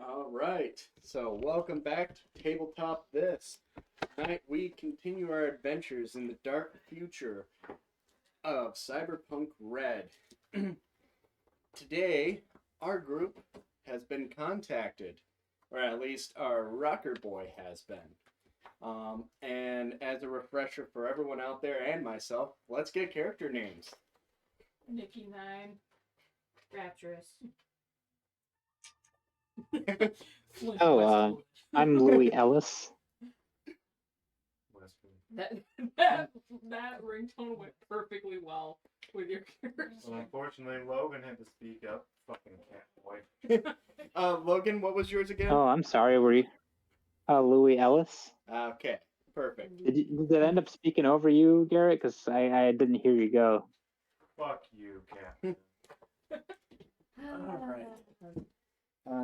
All right. So, welcome back to Tabletop This. Tonight we continue our adventures in the dark future of Cyberpunk Red. Today, our group has been contacted, or at least our rocker boy has been. And as a refresher for everyone out there and myself, let's get character names. Nikki 9, Rapturous. Oh, I'm Louis Ellis. That, that ringtone went perfectly well with your character. Well, unfortunately, Logan had to speak up. Fucking cat boy. Logan, what was yours again? Oh, I'm sorry. Were you Louis Ellis? Okay, perfect. Did I end up speaking over you, Garrett? Because I didn't hear you go. Fuck you, cat. All right.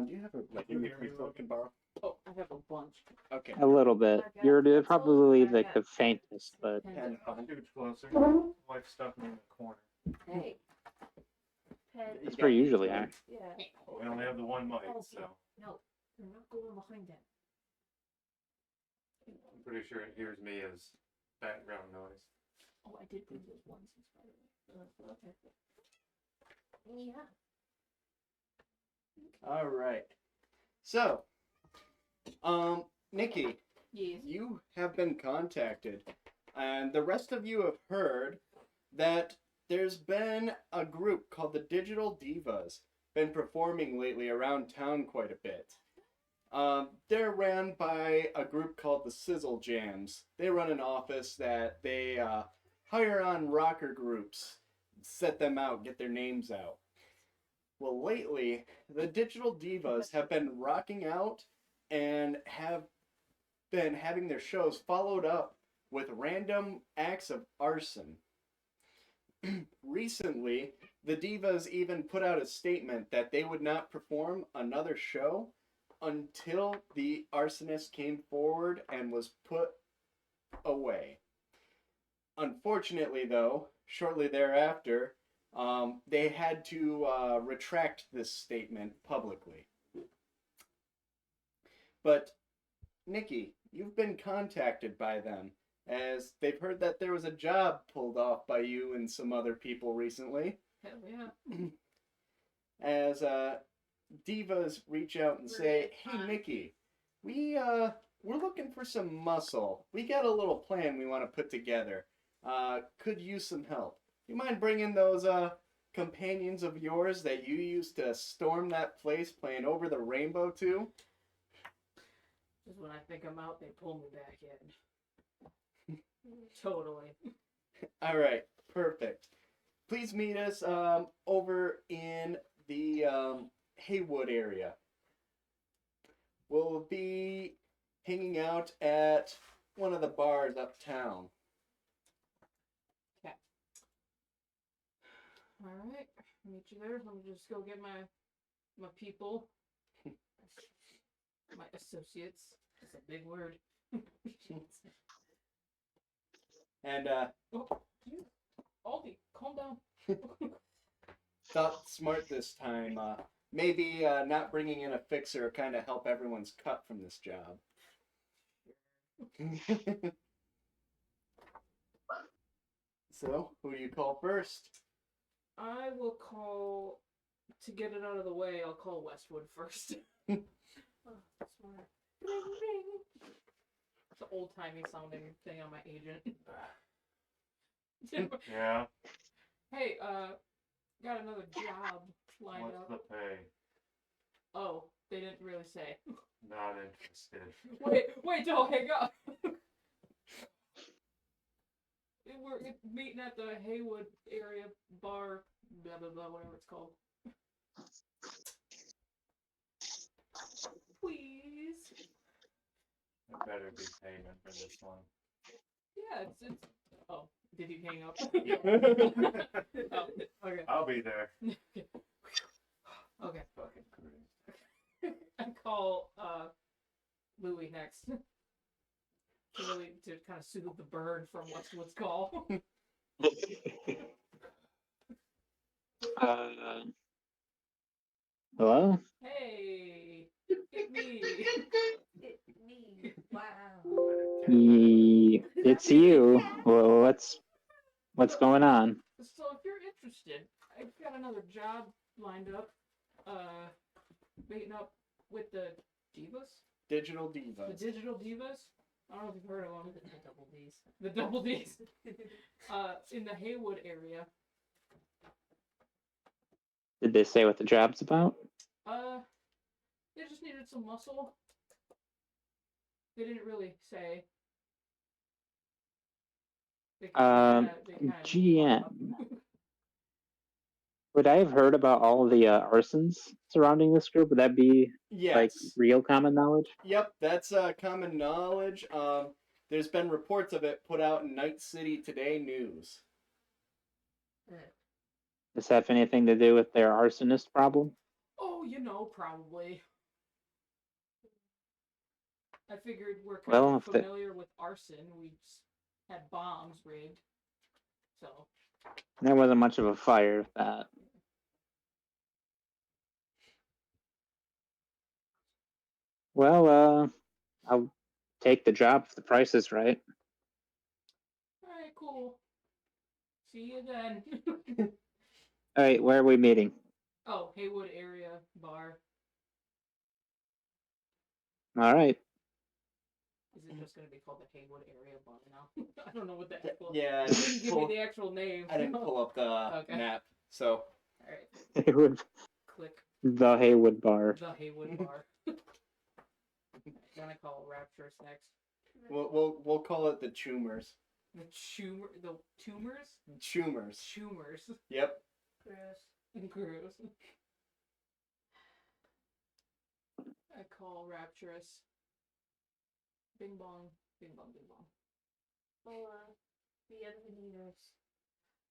Do you have a like You in hear your me, phone can borrow? Oh, I have a bunch. Okay. A little bit. You're probably like the faintest, but Pen, fine. Scooch closer. Wife stuck me in the corner. Hey. Pen. that's where you usually are. Yeah. We only have the one mic, so No, you're not going behind that. I'm pretty sure it hears me as background noise. Oh, I did bring those ones, by the way. Okay. Yeah. All right. So, Nikki, Yes. you have been contacted, and the rest of you have heard that there's been a group called the Digital Divas been performing lately around town quite a bit. They're ran by a group called the Sizzle Jams. They run an office that they hire on rocker groups, set them out, get their names out. Well, lately, the Digital Divas have been rocking out and have been having their shows followed up with random acts of arson. Recently, the Divas even put out a statement that they would not perform another show until the arsonist came forward and was put away. Unfortunately, though, shortly thereafter, they had to retract this statement publicly. But, Nikki, you've been contacted by them, as they've heard that there was a job pulled off by you and some other people recently. Hell yeah. As divas reach out and say, "Hey, Nikki, we're looking for some muscle. We got a little plan we want to put together. Could use some help. You mind bringing those companions of yours that you used to storm that place playing Over the Rainbow to?" Just when I think I'm out, they pull me back in. Totally. All right, perfect. Please meet us over in the Haywood area. We'll be hanging out at one of the bars uptown. Okay. All right. Meet you there. Let me just go get my people. My associates. That's a big word. And Oh, you, Aldi, calm down. thought smart this time. Maybe not bringing in a fixer kind of help everyone's cut from this job. So, who do you call first? I will call, to get it out of the way, I'll call Westwood first. Oh, smart. Ring, ring. It's an old-timey sounding thing on my agent. Yeah. Hey, got another job lined What's up. the pay? Oh, they didn't really say. Not interested. Wait, don't hang up. We're meeting at the Haywood area bar, blah blah blah, whatever it's called. Please. There better be payment for this one. Yeah, it's. Oh, did you hang up? Oh, okay. I'll be there. Okay. Fucking Christ. I call Louis next. To kind of soothe the bird from what's called. Hello? Hey. It's you. Well, what's going on? So if you're interested, I've got another job lined up. Meeting up with the Divas? Digital The Divas. Digital Divas? I don't know if you've heard of them. The double D's. The Double D's. In the Haywood area. Did they say what the job's about? They just needed some muscle. They didn't really say. They kinda GM. Would I have heard about all the arsons surrounding this group? Would that be like Yes. real common knowledge? Yep, that's common knowledge. There's been reports of it put out in Night City Today news. Does that have anything to do with their arsonist problem? Oh, probably. I figured we're kind Well, of familiar with arson. We just had bombs rigged. So. There wasn't much of a fire with that. Well, I'll take the job if the price is right. Alright, cool. See you then. All right, where are we meeting? Oh, Haywood area bar. All right. Is it just gonna be called the Haywood area bar now? I don't know what the actual. Yeah, It didn't give me the actual name. I didn't pull up the map, so. Alright, Haywood, click the Haywood Bar. the Haywood bar. Gonna call Rapturous next. We'll call it the Chumers. The tumors? Chumers. Chumers. Yep. Gross. Gross. I call Rapturous. Bing bong. Bing bong, bing bong. Hola. Bienvenidos.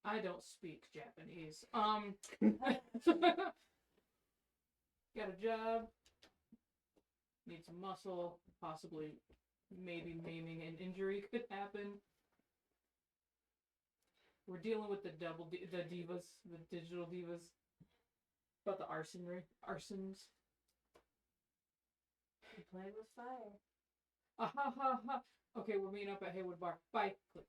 I don't speak Japanese. Got a job. Need some muscle. Possibly, maybe maiming and injury could happen. We're dealing with the divas, the digital divas. About the arsons. You play with fire. Ah ha ha ha. Okay, we're meeting up at Haywood Bar. Bye. Click.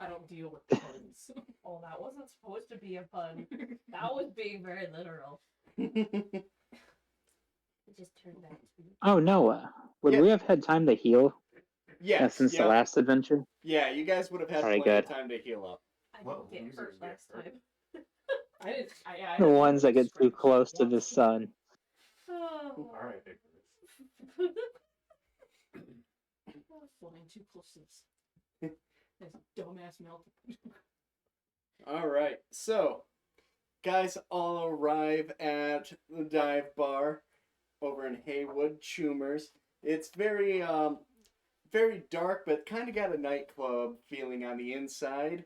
I don't deal with puns. Oh, that wasn't supposed to be a pun. That was being very literal. It just turned out to be. Oh, Noah, would Yeah. we have had time to heal Yes. since the Yep. last adventure? Yeah, you guys would have had Alright, plenty of good. time to heal up. I Well, didn't get losers hurt get last hurt. time. I didn't. I The ones that get too scratch close to the once. sun. Oh. Alright, Icarus. Flying too close to this. This dumbass melt. Alright, so, guys all arrive at the dive bar over in Haywood, Chumers. It's very, very dark, but kind of got a nightclub feeling on the inside.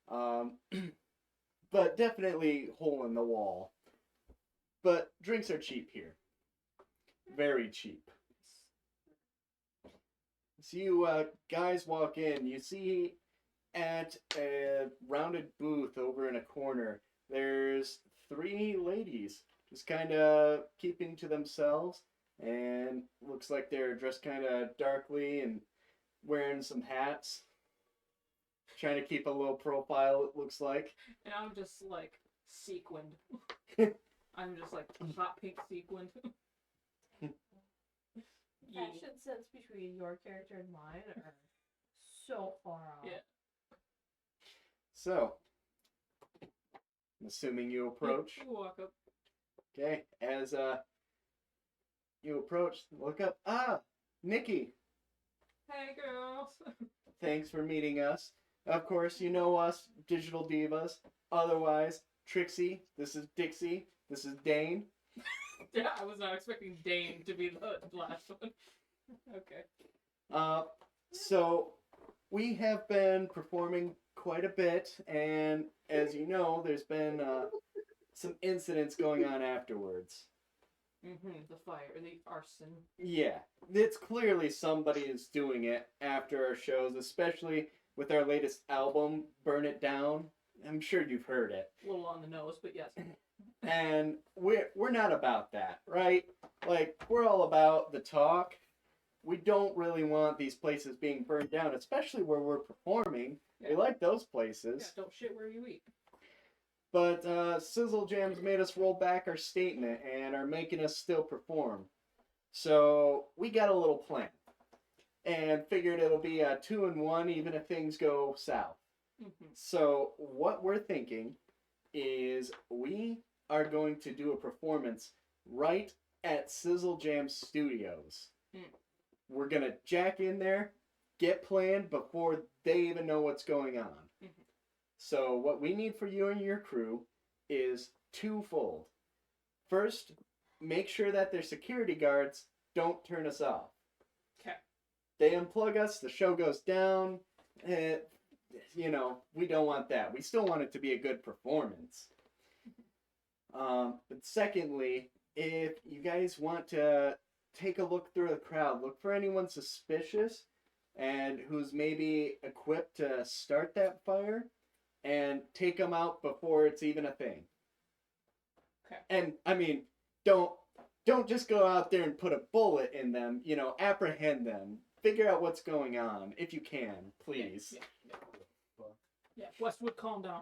But definitely hole in the wall. But drinks are cheap here. Very cheap. So you guys walk in, you see at a rounded booth over in a corner, there's 3 ladies just kind of keeping to themselves, and looks like they're dressed kind of darkly and wearing some hats. Trying to keep a low profile, it looks like. And I'm just like sequined. I'm just like hot pink sequined. Yeah. Fashion sense between your character and mine are so far off. Yeah. So, I'm assuming you approach. You walk up. Okay, as you approach, look up. Ah, Nikki. Hey girls. Thanks for meeting us. Of course, you know us, Digital Divas. Otherwise, Trixie. This is Dixie. This is Dane. Yeah, I was not expecting Dane to be the last one. Okay. So we have been performing quite a bit, and as you know, there's been some incidents going on afterwards. The fire, the arson. Yeah, it's clearly somebody is doing it after our shows, especially with our latest album, Burn It Down. I'm sure you've heard it. A little on the nose, but yes. And we're not about that, right? Like, we're all about the talk. we don't really want these places being burned down, especially where we're performing. Yeah. We like those places. Yeah, don't shit where you eat. But Sizzle Jam's made us roll back our statement and are making us still perform. So we got a little plan. And figured it'll be a 2-1 even if things go south. Mm-hmm. So what we're thinking is we are going to do a performance right at Sizzle Jam Studios. Mm. We're going to jack in there, get planned before they even know what's going on. Mm-hmm. So what we need for you and your crew is twofold. First, make sure that their security guards don't turn us off. Okay. They unplug us, the show goes down. We don't want that. We still want it to be a good performance. But secondly, if you guys want to take a look through the crowd, look for anyone suspicious and who's maybe equipped to start that fire, and take them out before it's even a thing. Okay. And I mean, don't just go out there and put a bullet in them. Apprehend them. Figure out what's going on if you can, please. Yeah, Westwood, calm down.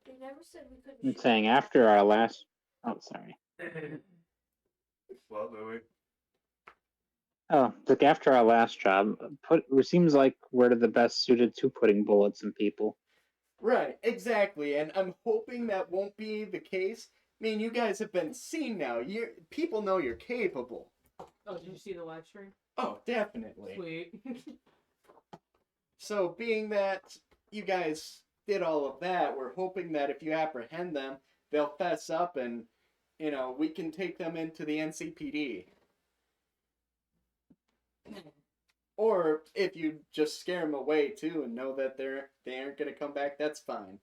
They never said we couldn't. I'm shoot. saying after our last. Oh, sorry. Well, Louis. Oh, look, after our last job, it seems like we're the best suited to putting bullets in people. Right, exactly, and I'm hoping that won't be the case. I mean, you guys have been seen now. People know you're capable. Oh, did you see the live stream? Oh, definitely. Sweet. So, being that you guys did all of that, we're hoping that if you apprehend them, they'll fess up and, we can take them into the NCPD. Or if you just scare them away too and know that they aren't going to come back, that's fine.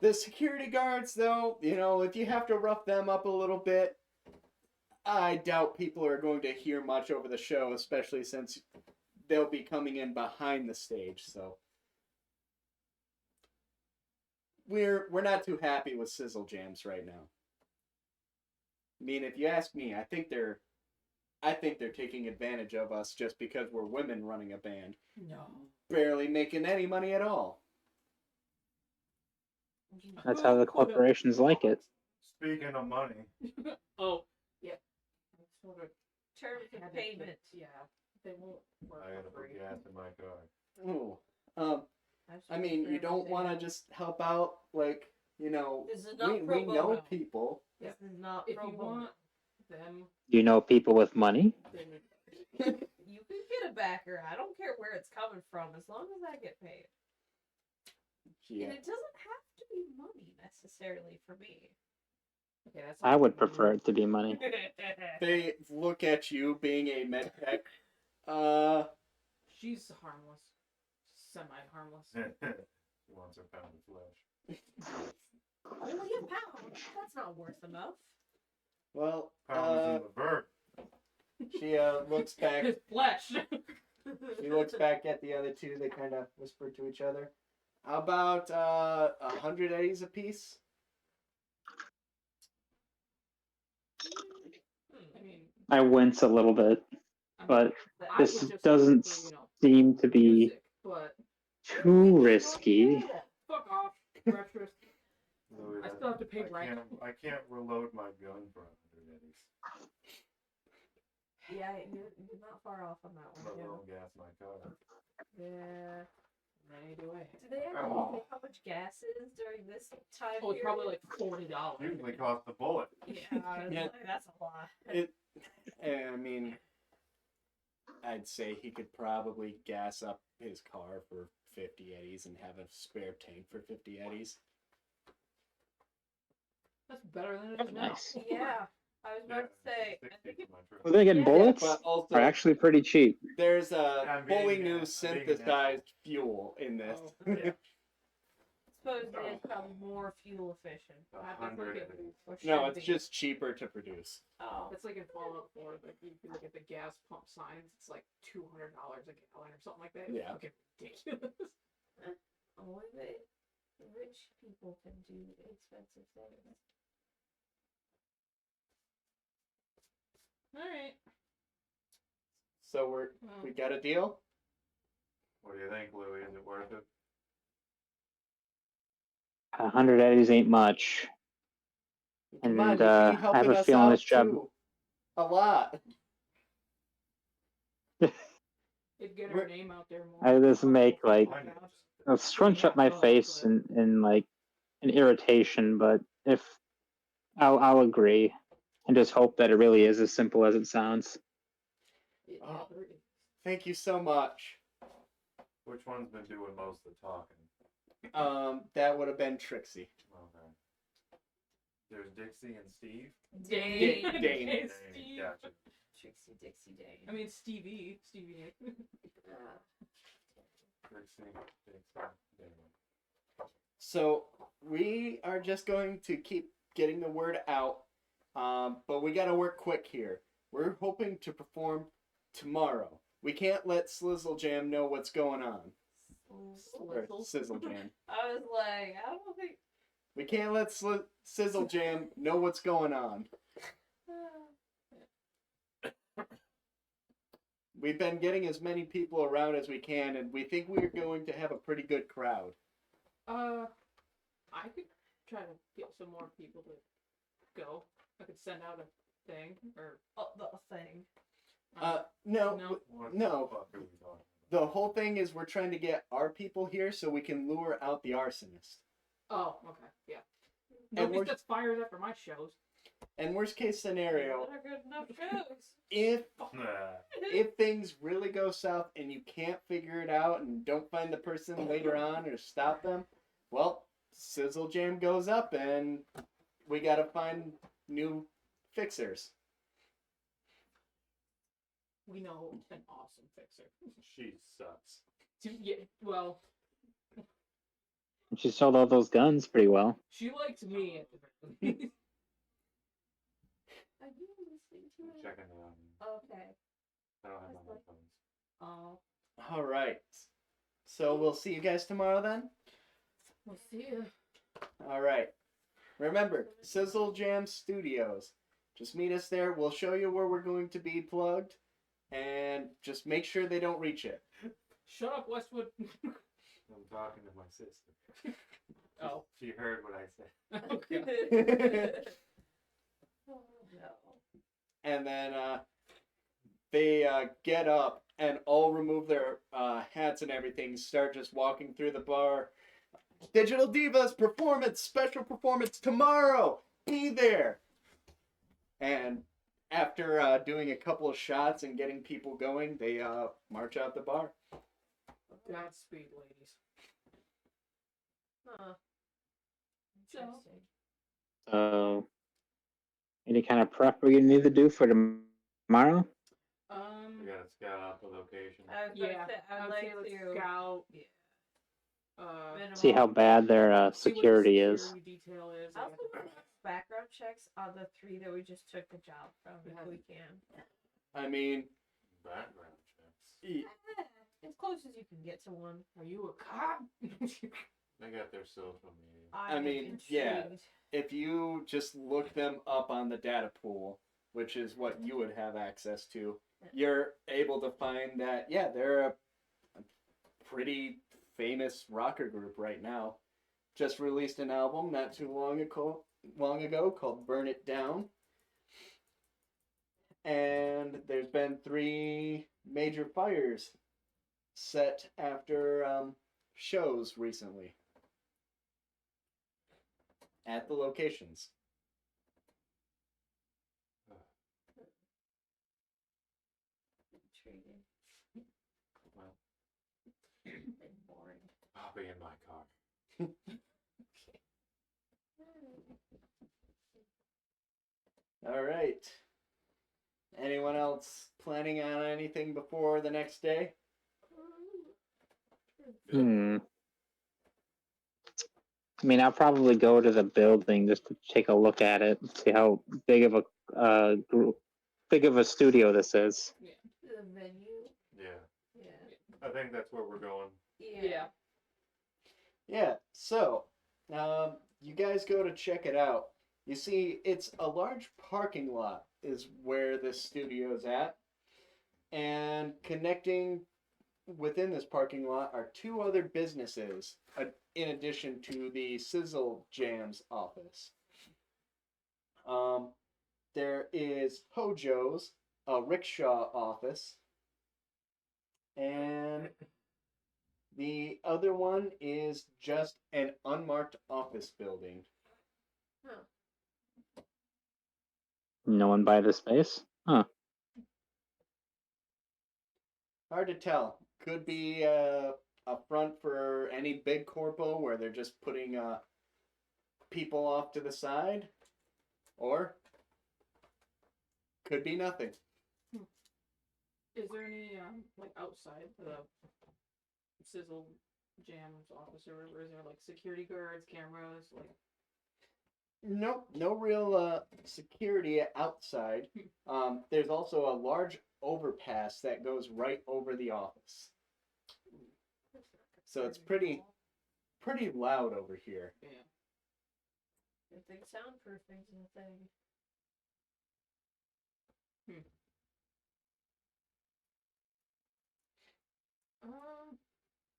The security guards, though, if you have to rough them up a little bit, I doubt people are going to hear much over the show, especially since they'll be coming in behind the stage. So we're not too happy with Sizzle Jams right now. I mean, if you ask me, I think they're taking advantage of us just because we're women running a band. No. Barely making any money at all. That's how the corporations like it. Speaking of money, Oh, yeah. Sort of Terms of payment. Yeah, they won't work I gotta for put free. gas in my car. Ooh. I mean, you don't want to just help out, like, This is not we pro know bono. people. This is not If pro you bono. want them, Do you know people with money? then You can get a backer. I don't care where it's coming from, as long as I get paid. Yeah. And it doesn't have to be money necessarily for me. okay, that's. I would prefer it to be money. They look at you being a med tech. She's harmless, semi-harmless. She wants her pound of flesh. Only a pound. That's not worth enough. Well, Pound is in the verb. she looks back. His flesh. She looks back at the other two. They kind of whisper to each other. How about 100 eddies apiece? I mean, I wince a little bit, but I this would just doesn't go for, seem to be music, but too risky. fuck off, treacherous. Louis, I still have to pay rent. I can't reload my gun for 100 eddies. Yeah, you're not far off on that But one. won't gas my car. Yeah. Any way. Do they actually say how much gas is during this time Oh, it's period? probably like $40. Usually cost the bullet. Yeah, Yeah. that's a lot. I mean, I'd say he could probably gas up his car for 50 eddies and have a spare tank for 50 eddies. That's better than it is now. Nice. Yeah, I was about to say. I 60 think it, for my trip. Well, they get Yeah, bullets But also, are actually pretty cheap. there's a I'm being fully an new asshole. synthesized fuel in this. Oh, yeah. supposedly it's probably more fuel efficient. That's 100 like eddies. Or No, should it's be. just cheaper to produce. Oh. It's like in Fallout 4, like if you look at the gas pump signs, it's like $200 a gallon or something like that. It's Yeah. fucking ridiculous. Only the rich people can do expensive things. Alright. So we got a deal? What do you think, Louis? Is it worth it? 100 eddies ain't much. Come on, And you'd be I have helping a us feeling this out job. too. A lot. It'd get our name out there more. I just make like Why not? I'll scrunch up my face in like an irritation, but if I'll agree and just hope that it really is as simple as it sounds. It Oh. never is. Thank you so much. Which one's been doing most of the talking? That would have been Trixie. Okay. There's Dixie and Steve. Dane. Dane. Dang, Steve. gotcha. Trixie Dixie Day. I mean Stevie. Trixie, Dixie, Dane. So we are just going to keep getting the word out, but we got to work quick here. We're hoping to perform tomorrow. We can't let Slizzle Jam know what's going on. Or Slizzle. Sizzle Jam. I was like, I don't think. We can't let Sizzle Jam know what's going on. We've been getting as many people around as we can, and we think we're going to have a pretty good crowd. I could try to get some more people to go. I could send out a thing or The thing. No. What No. the fuck are we talking The whole thing is we're trying to get our people here so we can lure out the arsonist. Oh, okay, yeah. And Nobody sets fires after my shows. And worst case scenario, Not good enough shows. if about? if things really go south and you can't figure it out and don't find the person later on or stop them, well, Sizzle Jam goes up and we gotta find new fixers. We know an awesome fixer. She sucks. Yeah, well, She sold all those guns pretty well. she liked me at the very least. Are you listening to I'm it? checking it out. Okay. I don't have my That's headphones. Oh, All right. So we'll see you guys tomorrow then. we'll see you. All right. Remember, Sizzle Jam Studios. Just meet us there. We'll show you where we're going to be plugged, and just make sure they don't reach it. Shut up, Westwood. I'm talking to my sister. Oh. She heard what I said. Okay. Oh, no. And then they get up and all remove their hats and everything, start just walking through the bar. Digital Divas performance, special performance tomorrow. Be there. And after doing a couple of shots and getting people going, they march out the bar. Godspeed, ladies. Huh. So- Interesting. So, any kind of prep we need to do for tomorrow? We gotta scout out the location. I was Yeah, gonna say, I I'd would say like let's to. scout. Yeah. Minimum. See how bad their See what the security is. security detail is. I also want to background checks on the 3 that we just took the job from, if Yeah. we can. I mean, Background checks. As close as you can get to one. Are you a cop? They got their social media. I mean, am yeah. intrigued. if you just look them up on the data pool, which is what you would have access to, you're able to find that, yeah, they're a pretty famous rocker group right now. Just released an album not too long ago called Burn It Down. And there's been 3 major fires set after shows recently at the locations. Intriguing. Well, And boring. I'll be in my car. All right. Anyone else planning on anything before the next day? I mean, I'll probably go to the building just to take a look at it, see how big of a big of a studio this is. The venue. Yeah. Yeah. I think that's where we're going. Yeah. Yeah, so you guys go to check it out. You see, it's a large parking lot is where this studio's at. And connecting within this parking lot are two other businesses, in addition to the Sizzle Jam's office. There is Hojo's, a rickshaw office, and the other one is just an unmarked office building. No one buy the space? Huh. Hard to tell. Could be a front for any big corpo where they're just putting people off to the side, or could be nothing. Is there any like outside the Sizzle Jam's office or whatever? Is there like security guards, cameras, like? Nope, no real security outside. There's also a large overpass that goes right over the office, so it's pretty loud over here. Yeah. Good thing soundproofing's a thing.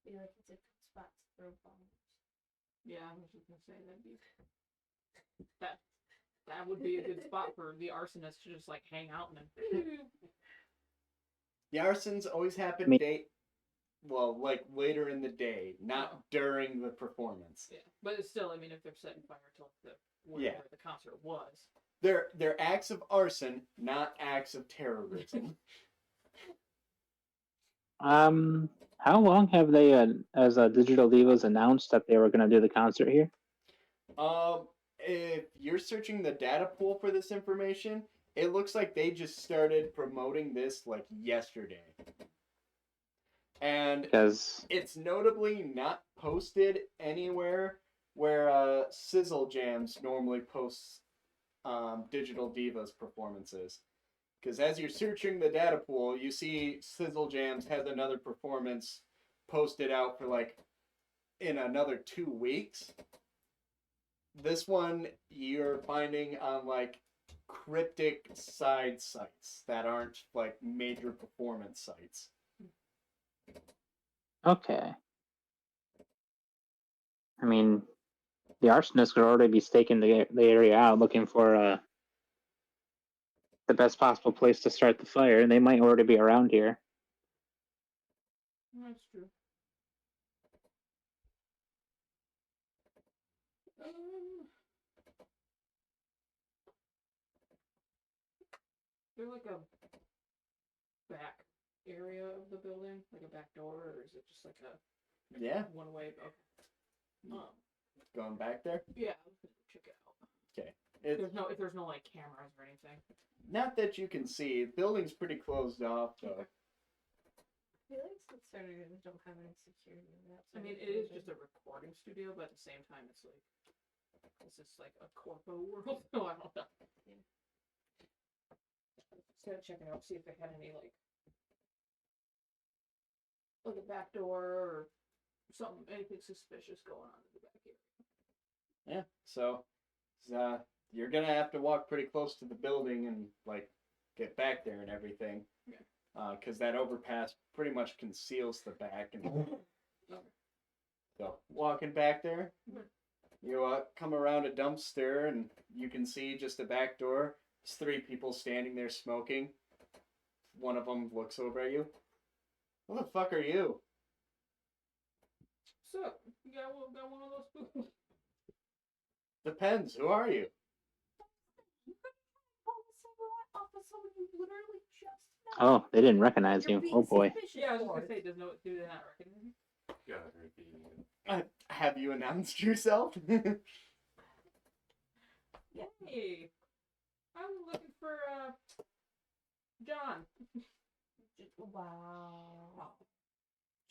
Feel like it's a good spot to throw bombs. Yeah, I was just gonna say that would be a good spot for the arsonist to just like hang out and then. The arsons always happen like later in the day, not during the performance. Yeah, but it's still, I mean, if they're setting fire to wherever the concert was. They're acts of arson, not acts of terrorism. How long have they, as Digital Divas, announced that they were going to do the concert here? If you're searching the data pool for this information, it looks like they just started promoting this like yesterday. And it's notably not posted anywhere where Sizzle Jams normally posts Digital Divas performances. Because as you're searching the data pool, you see Sizzle Jams has another performance posted out for like in another 2 weeks. This one you're finding on like cryptic side sites that aren't like major performance sites. Okay. I mean, the arsonists could already be staking the area out, looking for the best possible place to start the fire, and they might already be around here. That's true. Is there like a back area of the building, like a back door, or is it just like a one way? Okay. Going back there? Yeah, check it out. Okay. If there's no like cameras or anything. Not that you can see. The building's pretty closed off, though. I feel like since they don't have any security in that. I mean, it is just a recording studio, but at the same time, it's like a corpo world. No, I don't know. Yeah. Just gotta check it out, see if they had any like a back door or anything suspicious going on in the back area. Yeah. So, you're gonna have to walk pretty close to the building and like get back there and everything. Yeah. Because that overpass pretty much conceals the back. And so walking back there, you come around a dumpster and you can see just a back door. There's 3 people standing there smoking. One of them looks over at you. Who the fuck are you? So, you got one of those spoons? Depends. Who are you? Oh, they didn't recognize you. Oh boy. Yeah, I was gonna say, do they not recognize you? Have you announced yourself? Yay! I'm looking for John. Wow.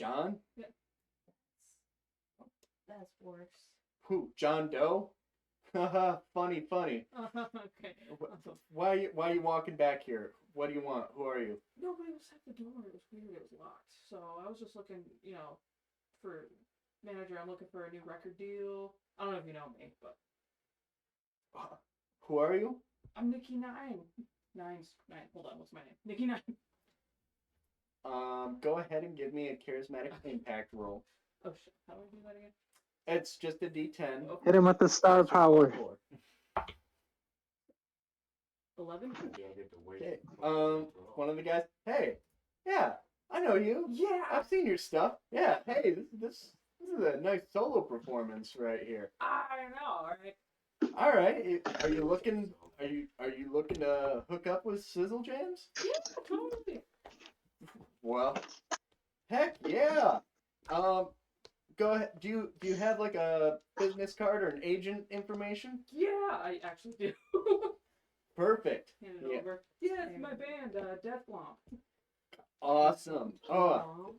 John? Yeah. That's worse. Who? John Doe? Haha, funny. Okay. Why are you walking back here? What do you want? Who are you? Nobody was at the door. It was weird. It was locked. So I was just looking, for manager. I'm looking for a new record deal. I don't know if you know me, but Who are you? I'm Nikki Nine. Hold on, what's my name? Nikki Nine. Go ahead and give me a charismatic impact roll. Oh shit! How do I do that again? It's just a D10. Okay. Hit him with the star plus your power. +4. 11. Yeah, I get to wait. Okay. One of the guys. Hey, yeah, I know you. Yeah. I've seen your stuff. Yeah. Hey, this is a nice solo performance right here. I know. All right. All right. Are you looking? Are you looking to hook up with Sizzle Jams? Yeah, totally. Well, heck yeah. Go ahead. Do you have like a business card or an agent information? Yeah, I actually do. Perfect. Hand it Yeah. over. Yeah, it's my band, Death Glomp. Awesome. Oh,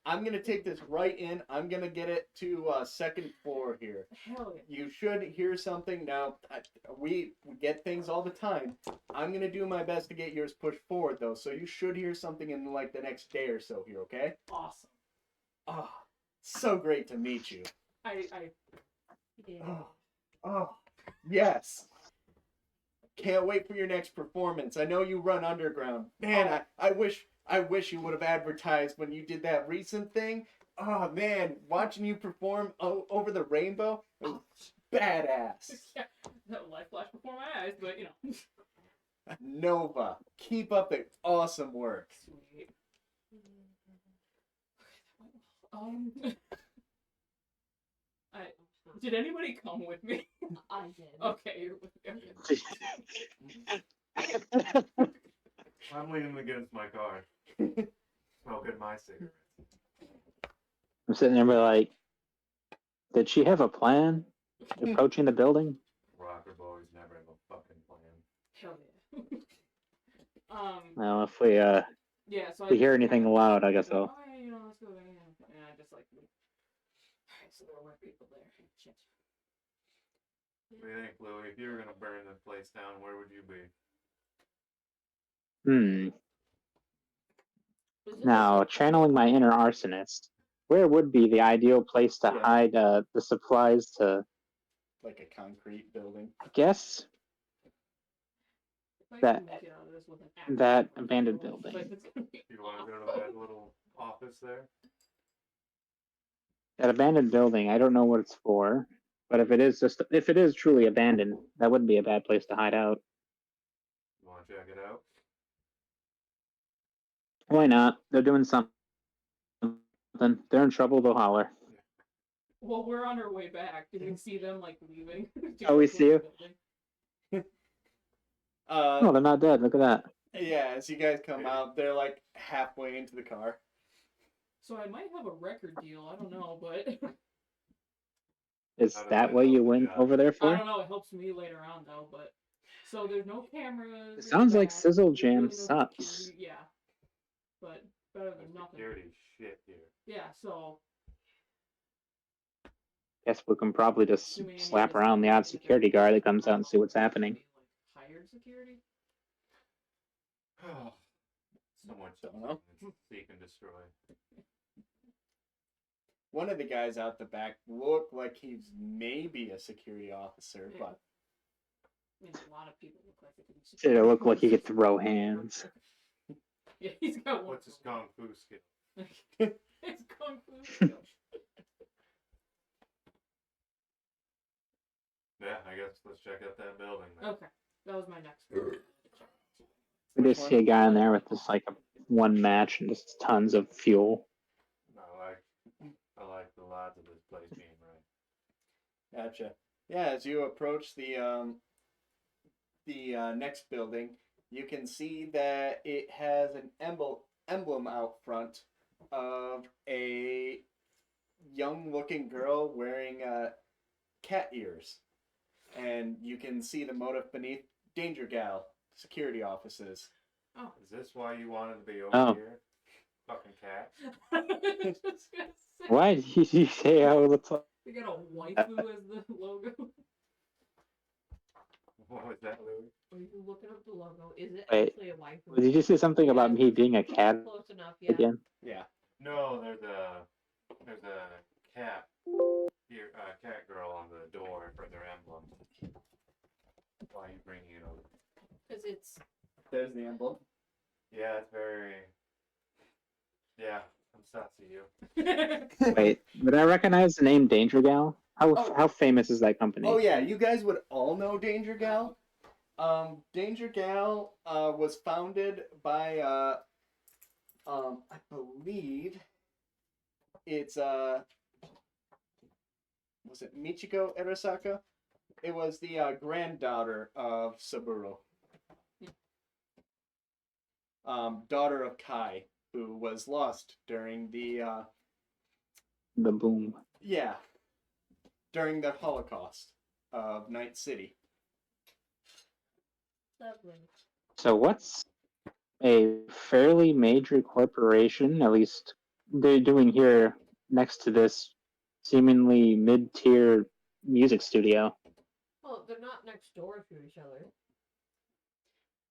I'm gonna take this right in. I'm gonna get it to second floor here. Hell yeah. You should hear something now. We get things all the time. I'm gonna do my best to get yours pushed forward though, so you should hear something in like the next day or so here. Okay? Awesome. Oh, so great to meet you. Yeah. Oh, yes. Can't wait for your next performance. I know you run underground. Man, I wish you would have advertised when you did that recent thing. Oh man, watching you perform over the rainbow was badass. Yeah. No life flashed before my eyes, but you know. Nova, keep up the awesome work. Sweet. I did anybody come with me? I did. Okay, you're with me. Okay. I'm leaning against my car. Smoking my cigarette. I'm sitting there, like, did she have a plan approaching the building? Rocker boys never have a fucking plan. Hell yeah. Well, if Yeah, so we hear anything loud, I guess Oh, I'll. yeah, you know, let's go there. Yeah, I just like. Alright, so there were people there. Shit. What do you think, Louie? If you were gonna burn this place down, where would you be? Now, channeling my inner arsonist, where would be the ideal place to Yeah. hide the supplies to, Like a concrete building. I guess, If I that- can make it out of this with an axe, that I abandoned don't know, building. but it's gonna be Do you want to go to that little office there? that abandoned building? I don't know what it's for, but if it is truly abandoned, that wouldn't be a bad place to hide out. You want to check it out? Why not? They're doing something. They're in trouble. They'll holler. Well, we're on our way back. Did we see them like leaving? to Oh, go we towards see the you? building? Oh, they're not dead. Look at that. Yeah, as you guys come out, they're like halfway into the car. So I might have a record deal. I don't know, but Is How does that that what you help the went job? over there I for? don't know. It helps me later on though. But so there's no cameras. It sounds like back. Sizzle There's Jam really no sucks. security. Yeah, but better than nothing. Security shit here. Yeah. So Guess we can probably just assuming any of slap this around the happens, odd if security everything- guard that comes I out don't and know, see what's would it happening. be, like, hired security. Someone Don't know. seek and destroy. One of the guys out the back looked like he's maybe a security officer, Yeah. but I mean, a lot of people look like they could be Did it security look like he could officers. throw hands? Yeah, he's got one. What's his kung fu skill? His kung fu skill. Yeah, I guess let's check out that building then. Okay, that was my next one. We Which just see a one? guy in there with just like one match and just tons of fuel. I like the odds of this place being right. gotcha. Yeah, as you approach the next building, you can see that it has an emblem out front of a young-looking girl wearing cat ears, and you can see the motif beneath Danger Gal security offices. Oh. Is this why you wanted to be over Oh. here? Fucking cat. Just gonna say, Why did you say I would look like? they got a waifu as the logo. What was that, Louis? Are you looking up the logo? Is it Wait, actually a waifu? Did you say something about me being a cat Close enough, yeah. again? Yeah. No, there's a cat here, cat girl on the door for their emblem. Why are you bringing it over? Because it's There's the emblem. Yeah, it's very. Yeah, I'm Sassy you. Wait, would I recognize the name Danger Gal? Oh. How famous is that company? Oh yeah, you guys would all know Danger Gal. Danger Gal was founded by I believe it's was it Michiko Arasaka? It was the granddaughter of Saburo. Daughter of Kai, who was lost during The Boom. yeah, during the Holocaust of Night City. Lovely. So what's a fairly major corporation, at least they're doing here next to this seemingly mid-tier music studio? Well, they're not next door to each other.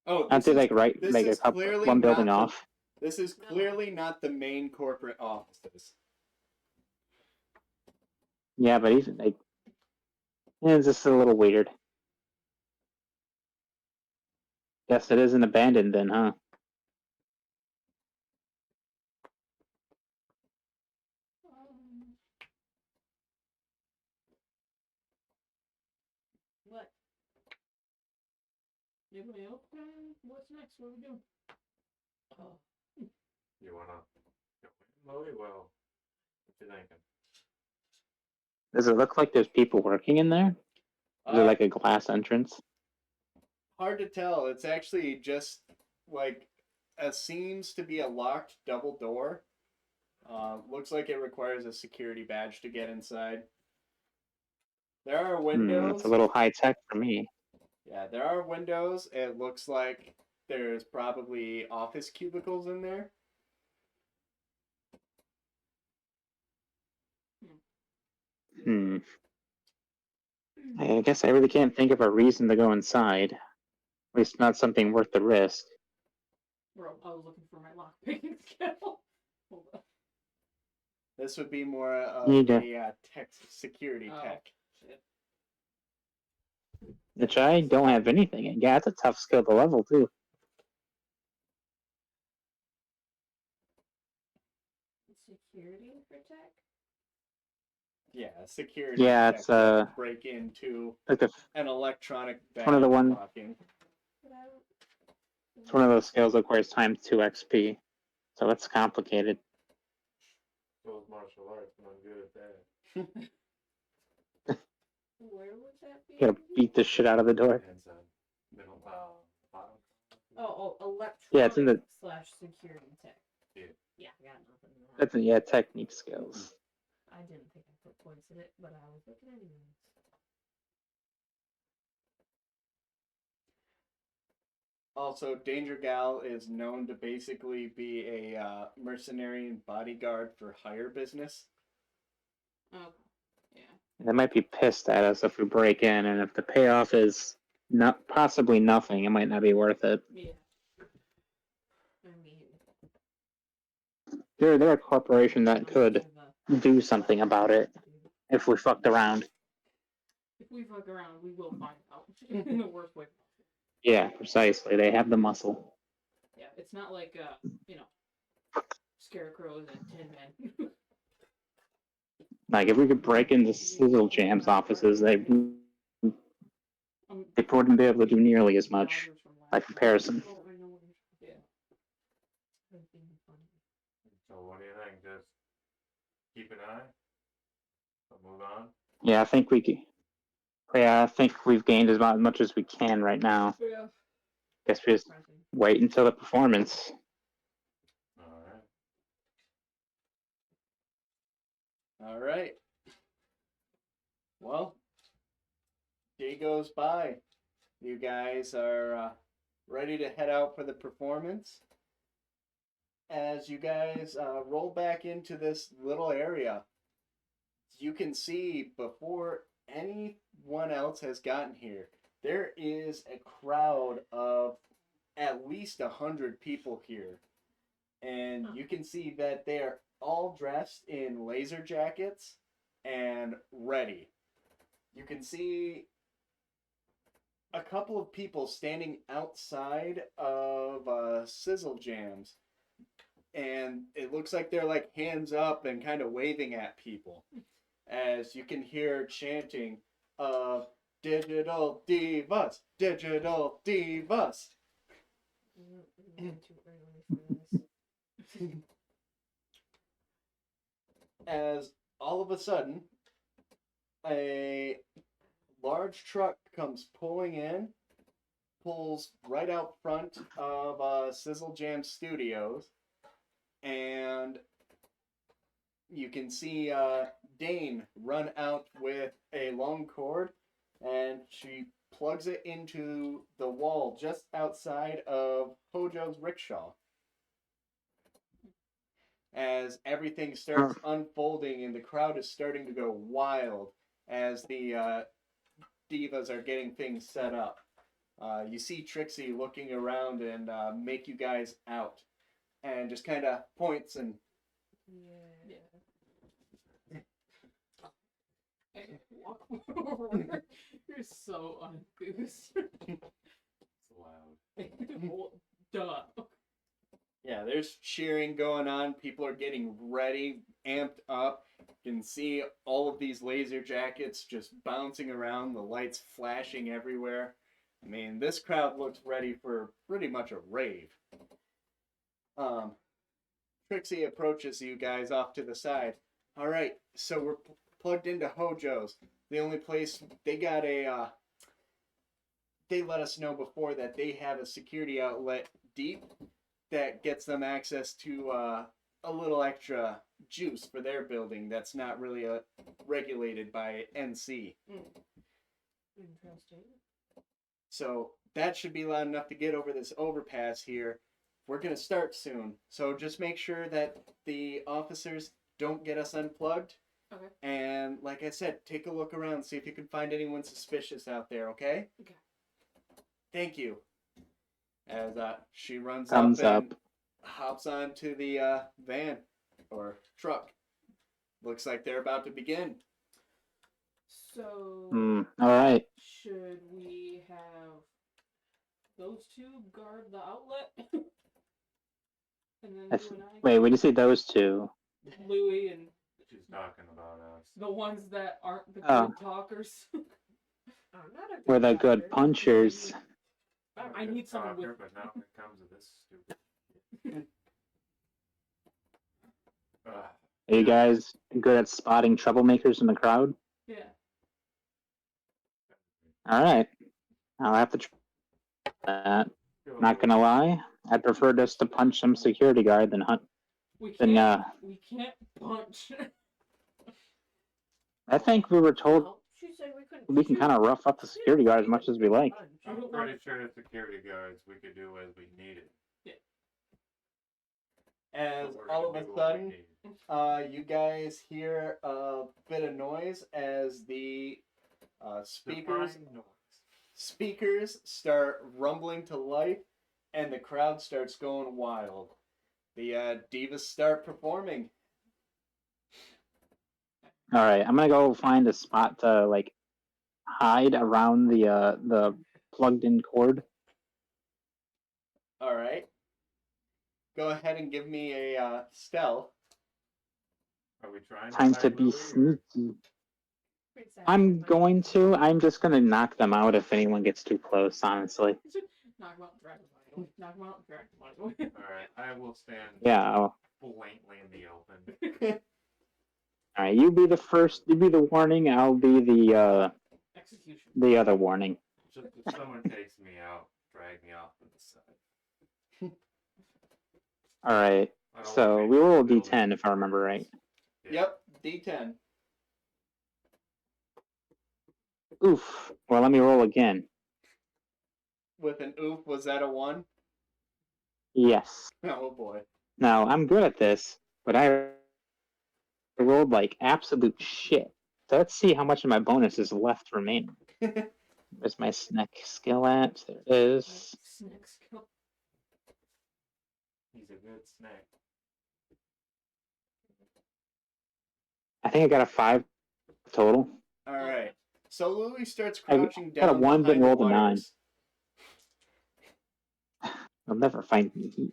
Oh, Aren't they like right, this like a is couple, clearly one building not the, off? This is No. clearly not the main corporate offices. Yeah, but even like, it's just a little weird. Guess it isn't abandoned then, huh? What? Anybody else? What's next? What are we doing? Oh. You wanna go in, Lily? Well, what you thinking? Does it look like there's people working in there? Is it like a glass entrance? Hard to tell. It's actually just like seems to be a locked double door. Looks like it requires a security badge to get inside. There are windows. It's a little high tech for me. Yeah, there are windows. It looks like there's probably office cubicles in there. Hmm. I guess I really can't think of a reason to go inside. At least not something worth the risk. Bro, I was looking for my lockpicking skill. Hold on. This would be more of Need to- a tech security Oh. tech. Shit. Which I don't have anything. And yeah, it's a tough skill to level too. Security for tech? Yeah, security Yeah, tech it's to break into like an electronic badge one of the one- locking. But I don't. it's one of those skills that requires times 2 XP. So it's complicated. So is martial arts, and I'm good at that. Where would that be? You gotta beat the shit out of the door. Inside. Middle, bottom. Oh, electronic Yeah, it's in the- slash security tech. Yeah. Yeah, I got nothing. That's technique skills. I didn't think I put points in it, but I was looking anyways. Also, Danger Gal is known to basically be a mercenary and bodyguard for hire business. Okay. Yeah. They might be pissed at us if we break in, and if the payoff is not possibly nothing, it might not be worth it. Yeah. I mean, They're a corporation that could do something about it if we fucked around. If we fuck around, we will find out in the worst way. Yeah, precisely. They have the muscle. Yeah, it's not like scarecrows and Tin Men. Like if we could break into Sizzle Jam's offices, they wouldn't be able to do nearly as much by comparison. Oh, I know what you're. Yeah. So what do you think? Just keep an eye? But move on? Yeah, I think I think we've gained as much as we can right now. Yeah. Guess we just wait until the performance. Alright. All right. Well, day goes by. You guys are ready to head out for the performance. As you guys roll back into this little area, you can see before anyone else has gotten here, there is a crowd of at least 100 people here. And you can see that they are all dressed in laser jackets and ready. You can see a couple of people standing outside of Sizzle Jams. and it looks like they're like hands up and kind of waving at people, as you can hear chanting of digital divas, digital divas. Too early for this. As all of a sudden, a large truck comes pulling in, pulls right out front of Sizzle Jam Studios, and you can see Dane run out with a long cord, and she plugs it into the wall just outside of Hojo's rickshaw. As everything starts unfolding and the crowd is starting to go wild as the divas are getting things set up. You see Trixie looking around and make you guys out, and just kind of points and Yeah. Hey, walk forward. You're so uncouth. It's loud. Well, duh. yeah, there's cheering going on. People are getting ready, amped up. You can see all of these laser jackets just bouncing around, the lights flashing everywhere. I mean, this crowd looks ready for pretty much a rave. Trixie approaches you guys off to the side. All right, so we're plugged into Hojo's. The only place they got they let us know before that they have a security outlet deep that gets them access to a little extra juice for their building that's not really regulated by NC. Interesting. So that should be loud enough to get over this overpass here. We're going to start soon. So just make sure that the officers don't get us unplugged. Okay. And like I said, take a look around, see if you can find anyone suspicious out there, okay? Okay. Thank you. As she runs Thumbs up and up. hops onto the van or truck. Looks like they're about to begin. So, All right. should we have those two guard the outlet? And then I you th- and I Wait, when you say those two? Louie and She's talking about us. the ones that aren't the Oh. good talkers. I'm not a We're the good talker. punchers. I need someone with. But now it comes to this stupid. Are you guys good at spotting troublemakers in the crowd? Yeah. All right. I'll have to try that. Not gonna lie, I prefer just to punch some security guard than hunt. We Then can't punch. I think we were told No, she said we couldn't. we can kind of rough up the security guard as much as we like. I'm pretty sure the security guards we could do as we needed. As But we're all of gonna a do what we sudden, need. you guys hear a bit of noise as the speakers Define noise. speakers start rumbling to life, and the crowd starts going wild. The divas start performing. All right, I'm gonna go find a spot to like hide around the plugged-in cord. All right. Go ahead and give me a stealth. Are we trying Time to hide be Louis, or- sneaky. I'm going to. I'm just gonna knock them out if anyone gets too close. Honestly. Knock him out, drag him away. Knock him out, drag him away. Alright, I will stand Yeah. blankly in the open. All right. You be the first. You be the warning. I'll be Execution. the other warning. Just if someone takes me out, drag me off to the side. All right. I don't So wanna we roll a be d10 if I remember right. Yeah. Yep, D10. Oof. Well, let me roll again. With an oof, was that a 1? Yes. Oh boy. Now I'm good at this, but I rolled like absolute shit. So let's see how much of my bonus is left remaining. Where's my snack skill at? There it is. Snack skill. He's a good snack. I think I got a 5 total. All right. So Louis starts I crouching got a down 1 but behind the rolled a 9. wires. You'll never find me here.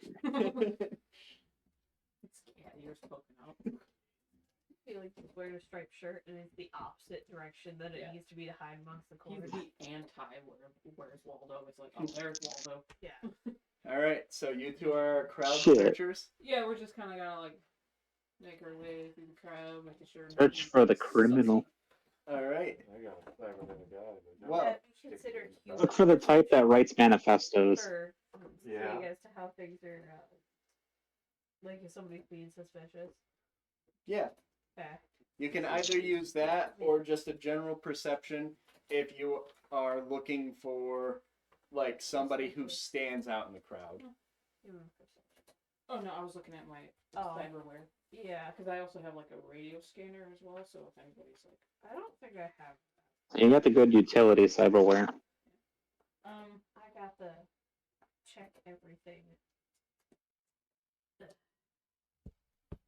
fingers poking out. I feel like he's wearing a striped shirt and it's the opposite direction that it Yeah. needs to be to hide amongst the He's corners. the where's Waldo? It's like, oh, there's Waldo. Yeah. All right, so you two are crowd Shit. searchers. Yeah, we're just kind of gonna like make our way through the crowd, making sure. Search for the nothing's criminal. All right. I got a clever little guy. But Well, That be considered human Look for the type that writes manifestos. for Yeah. seeing as to how things are like if somebody's being suspicious. Yeah. Okay. You can either use that or just a general perception if you are looking for like somebody who stands out in the crowd. Human perception. Oh no, I was looking at my Oh. cyberware Yeah. because I also have like a radio scanner as well. So if anybody's like, I don't think I have You got the good utility cyberware. I got the check everything.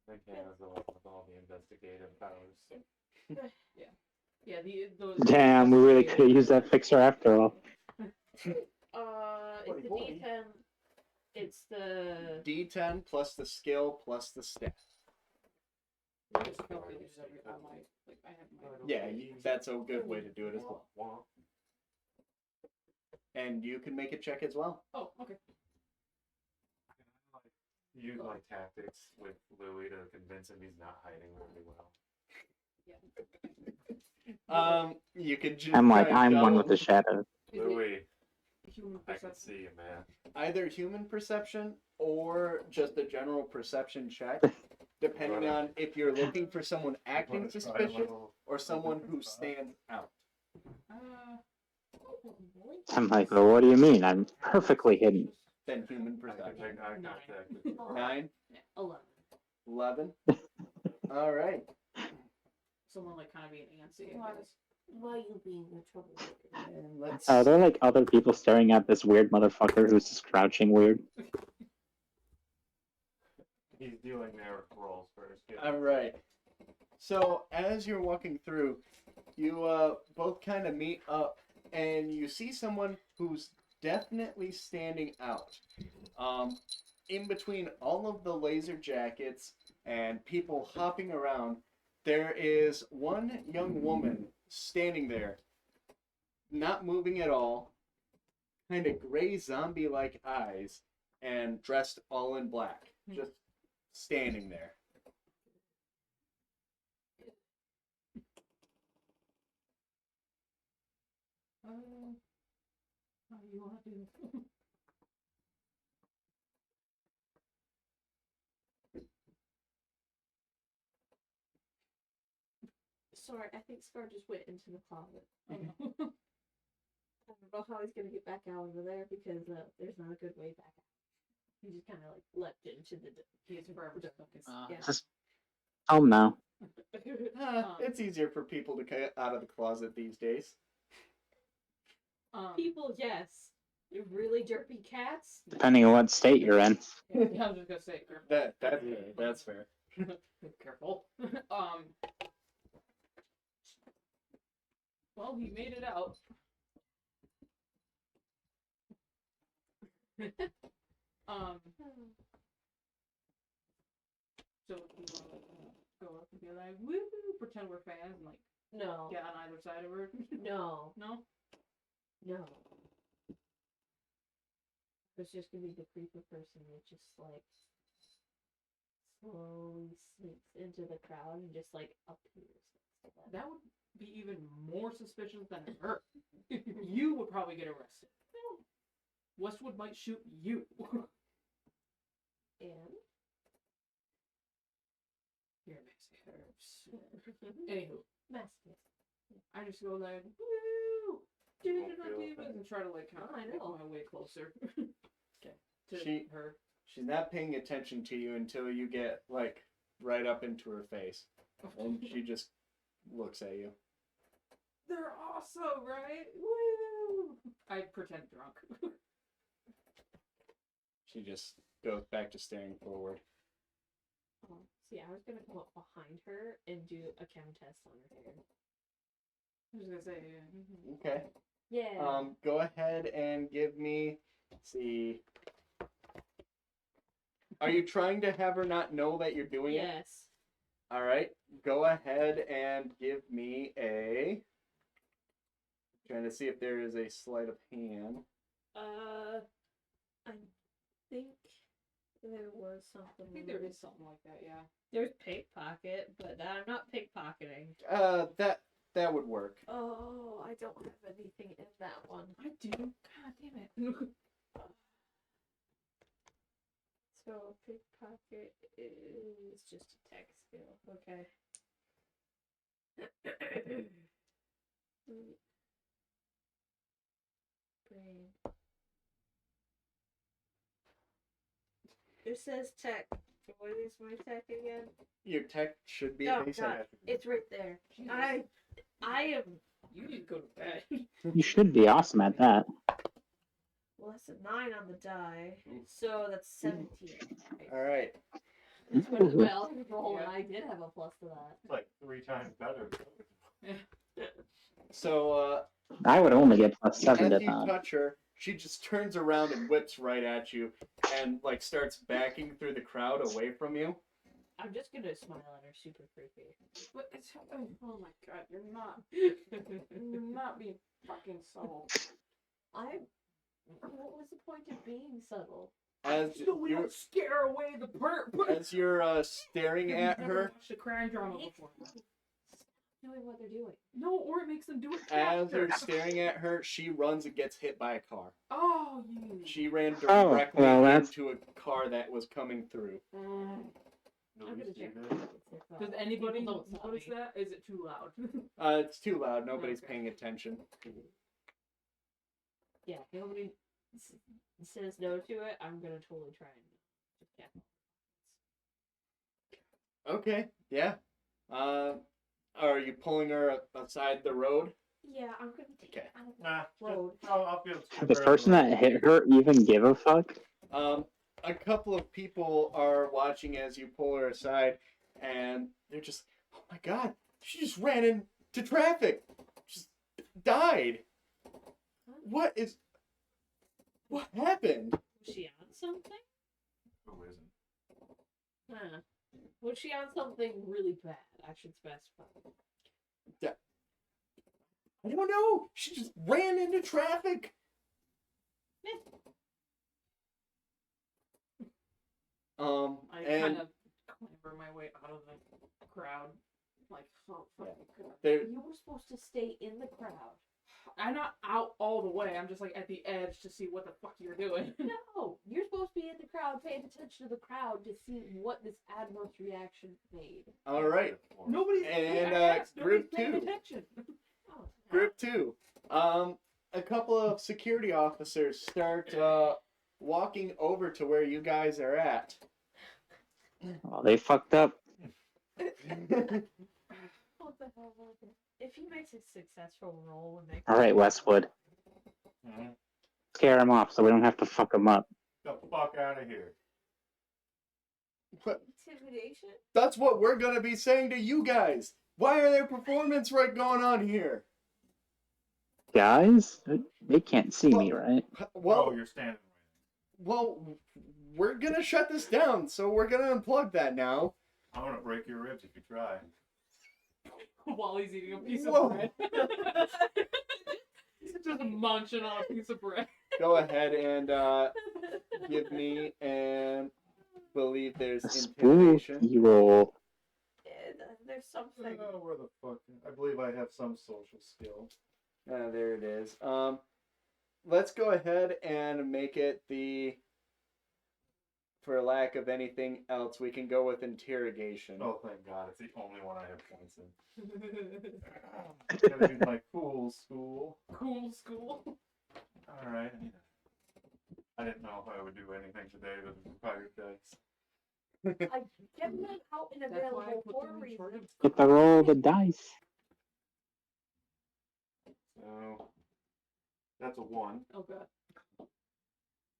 I can't with all the investigative powers. So. yeah, the Damn, we really could have used that fixer after all. It's the Boy. D10. It's the D10 plus the skill plus the stat. I just felt it was every on my like I have my Yeah, that's a good way to do it as well. Womp. And you can make a check as well. Oh, okay. Use my tactics with Louis to convince him he's not hiding really well. You could just I'm like, try and I'm one tell with the him shadow. Is it Louis, human I can perception? see you, man. either human perception or just a general perception check, depending on if you're looking for someone acting Wanna try a suspicious little- or someone who stands out. I'm like, well, what do you mean? I'm perfectly hidden. Then human I can perception. make eye contact with you. 9, 11. 11. All right. Someone like kind of being antsy, I Why? guess. Why you being a troublemaker? And let's. Are there like other people staring at this weird motherfucker who's just crouching weird? He's doing their rolls first. Yeah. All right. So as you're walking through, you both kind of meet up, and you see someone who's definitely standing out. In between all of the laser jackets and people hopping around, there is one young woman standing there, not moving at all, kind of gray zombie-like eyes, and dressed all in black, just standing there. How do you want to do this? Sorry, I think Scar just went into the closet. Oh, no. I don't know how he's gonna get back out over there because there's not a good way back out. He just kind of like leapt into the. He's forever stuck. Yeah. Just home now. It's easier for people to get out of the closet these days. People, yes. You're really derpy cats. Depending on what state you're in. Yeah, I was just gonna say careful. That's fair. Careful. Well, he made it out. So we want to go up and be like, woo, pretend we're fans and like No. get on either side of her. No. No? No. It's just gonna be the creeper person that just like slowly sneaks into the crowd and just like appears next to them. That would be even more suspicious than her. You would probably get arrested. Westwood might shoot you. And You're messy herbs. Anywho, Mastiff. I just go like, woo! Digital feel divas offended. and try to like kind Oh, I of make know. my way closer. Okay. To She- her. She's not paying attention to you until you get like right up into her face, and she just looks at you. They're awesome, right? Woo! I pretend drunk. She just goes back to staring forward. See, I was gonna go up behind her and do a chem test on her hair. I was gonna say, Okay. Yeah. Go ahead and give me. Let's see. Are you trying to have her not know that you're doing it? Yes. All right. Go ahead and give me a. Trying to see if there is a sleight of hand. I think there was something. I think there is something like that, yeah. There's pickpocket, but I'm not pickpocketing. That would work. Oh, I don't have anything in that one. I do. God damn it. So pickpocket is just a tech skill. Okay. Brain. It says tech. What is my tech again? Your tech should be Oh, basic. God. It's right there. I am. You need to go to bed. You should be awesome at that. Well, that's a 9 on the die, so that's 17. All right. That's what as well. Roll, Yeah. and I did have a plus to that. It's like 3 times better. So I would only get +7 to as you that. touch her, she just turns around and whips right at you, and like starts backing through the crowd away from you. I'm just gonna smile at her, super creepy. But it's, oh my god, you're not being fucking subtle. What was the point of being subtle? As So we you're don't scare away the perp. as you're staring at Never her, watched a crime drama before. Doing what they're doing. No, or it makes them do it as faster. you're staring at her, she runs and gets hit by a car. Oh, you. She ran Oh, directly well, that's- into a car that was coming through. I'm Nobody gonna see check. this? Does anybody People don't stop notice me. that? Is it too loud? It's too loud. Nobody's Okay. paying attention. Yeah, if nobody says no to it, I'm gonna totally try and just get. Okay. Yeah. Are you pulling her aside the road? Yeah, I'm gonna take Okay. it out of the Nah, road. I'll feel Did the person that hit her even give a fuck? A couple of people are watching as you pull her aside, and they're just, oh my god, she just ran into traffic. Just died. What happened? Was she on something? Who isn't? Huh. Was she on something really bad? I should specify. I don't know. She just ran into traffic. I And kind of clamber my way out of the crowd. Like, oh, fucking God. there, You were supposed to stay in the crowd. I'm not out all the way. I'm just like at the edge to see what the fuck you're doing. No, you're supposed to be in the crowd, paying attention to the crowd to see what this adverse reaction made. all right. Nobody's And, I asked, group nobody's paying 2. attention. Oh, Group 2. A couple of security officers start walking over to where you guys are at. Well, they fucked up. What the hell was it? If he makes a successful roll and makes All right, Westwood. Mm-hmm. Scare him off so we don't have to fuck him up. The fuck out of here. intimidation. That's what we're gonna be saying to you guys. Why are there performance right going on here? Guys, they can't see me, right? Well, Oh, you're standing well, we're gonna shut this down, so we're gonna unplug that now. I'm gonna break your ribs if you try. While he's eating a piece Whoa. of bread. Just munching on a piece of bread. Go ahead and give me and believe there's A intimidation. spooky roll. There's something. Oh, where the fuck? I believe I have some social skill. There it is. Let's go ahead and make it the. For lack of anything else, we can go with interrogation. Oh, thank God, it's the only one I have points in. I'm gonna do my cool school. Cool school. All right. I didn't know if I would do anything today with the pirate dice. I kept them out and That's why I available put for them a in charge reason. of Get the roll of the dice. So that's a 1. Oh god.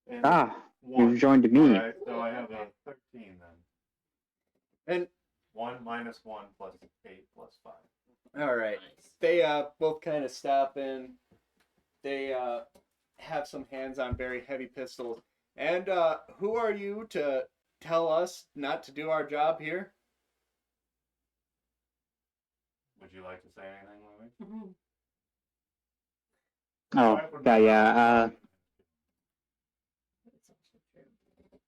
And Ah, 1. you've joined me. Alright, so I have a 13 then. And 1 minus 1 plus 8 plus 5. all right, Nice. they both kind of stop and they have some hands on very heavy pistols. And who are you to tell us not to do our job here? Would you like to say anything, Louis? Oh, yeah. It's also true.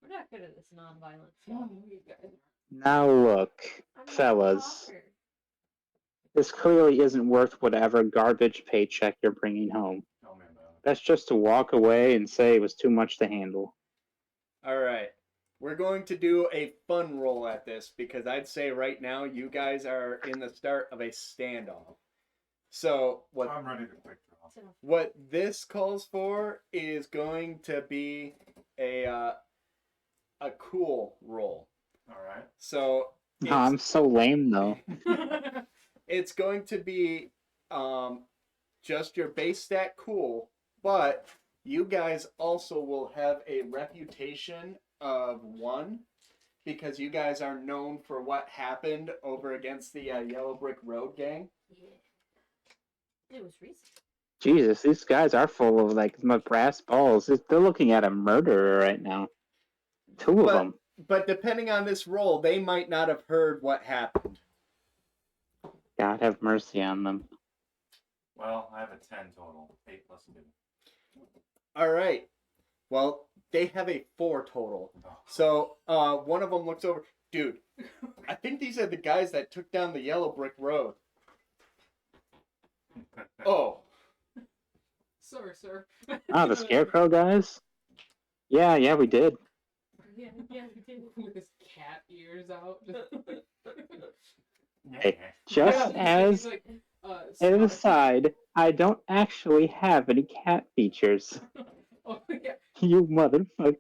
We're not good at this non-violent stuff. You guys Now look, I'm not a fellas. talker. This clearly isn't worth whatever garbage paycheck you're bringing home. Tell me about it. That's just to walk away and say it was too much to handle. All right. We're going to do a fun roll at this because I'd say right now you guys are in the start of a standoff. So I'm ready to quick draw. So, what this calls for is going to be a cool roll. All right. So Oh, I'm so lame though. it's going to be just your base stat cool, but you guys also will have a reputation of 1 because you guys are known for what happened over against the Yellow Brick Road gang. yeah. It was recent. Jesus, these guys are full of like my brass balls. They're looking at a murderer right now. 2 of them. But depending on this roll, they might not have heard what happened. God have mercy on them. Well, I have a 10 total. 8 plus 2. All right. Well, they have a 4 total. Oh. So one of them looks over. Dude, I think these are the guys that took down the Yellow Brick Road. Oh. Sorry, sir. Ah, the Scarecrow guys? Yeah, we did. Yeah, we did. With his cat ears out. Hey, just He's as like, an Scottish- aside, I don't actually have any cat features. Oh, yeah. You motherfucker.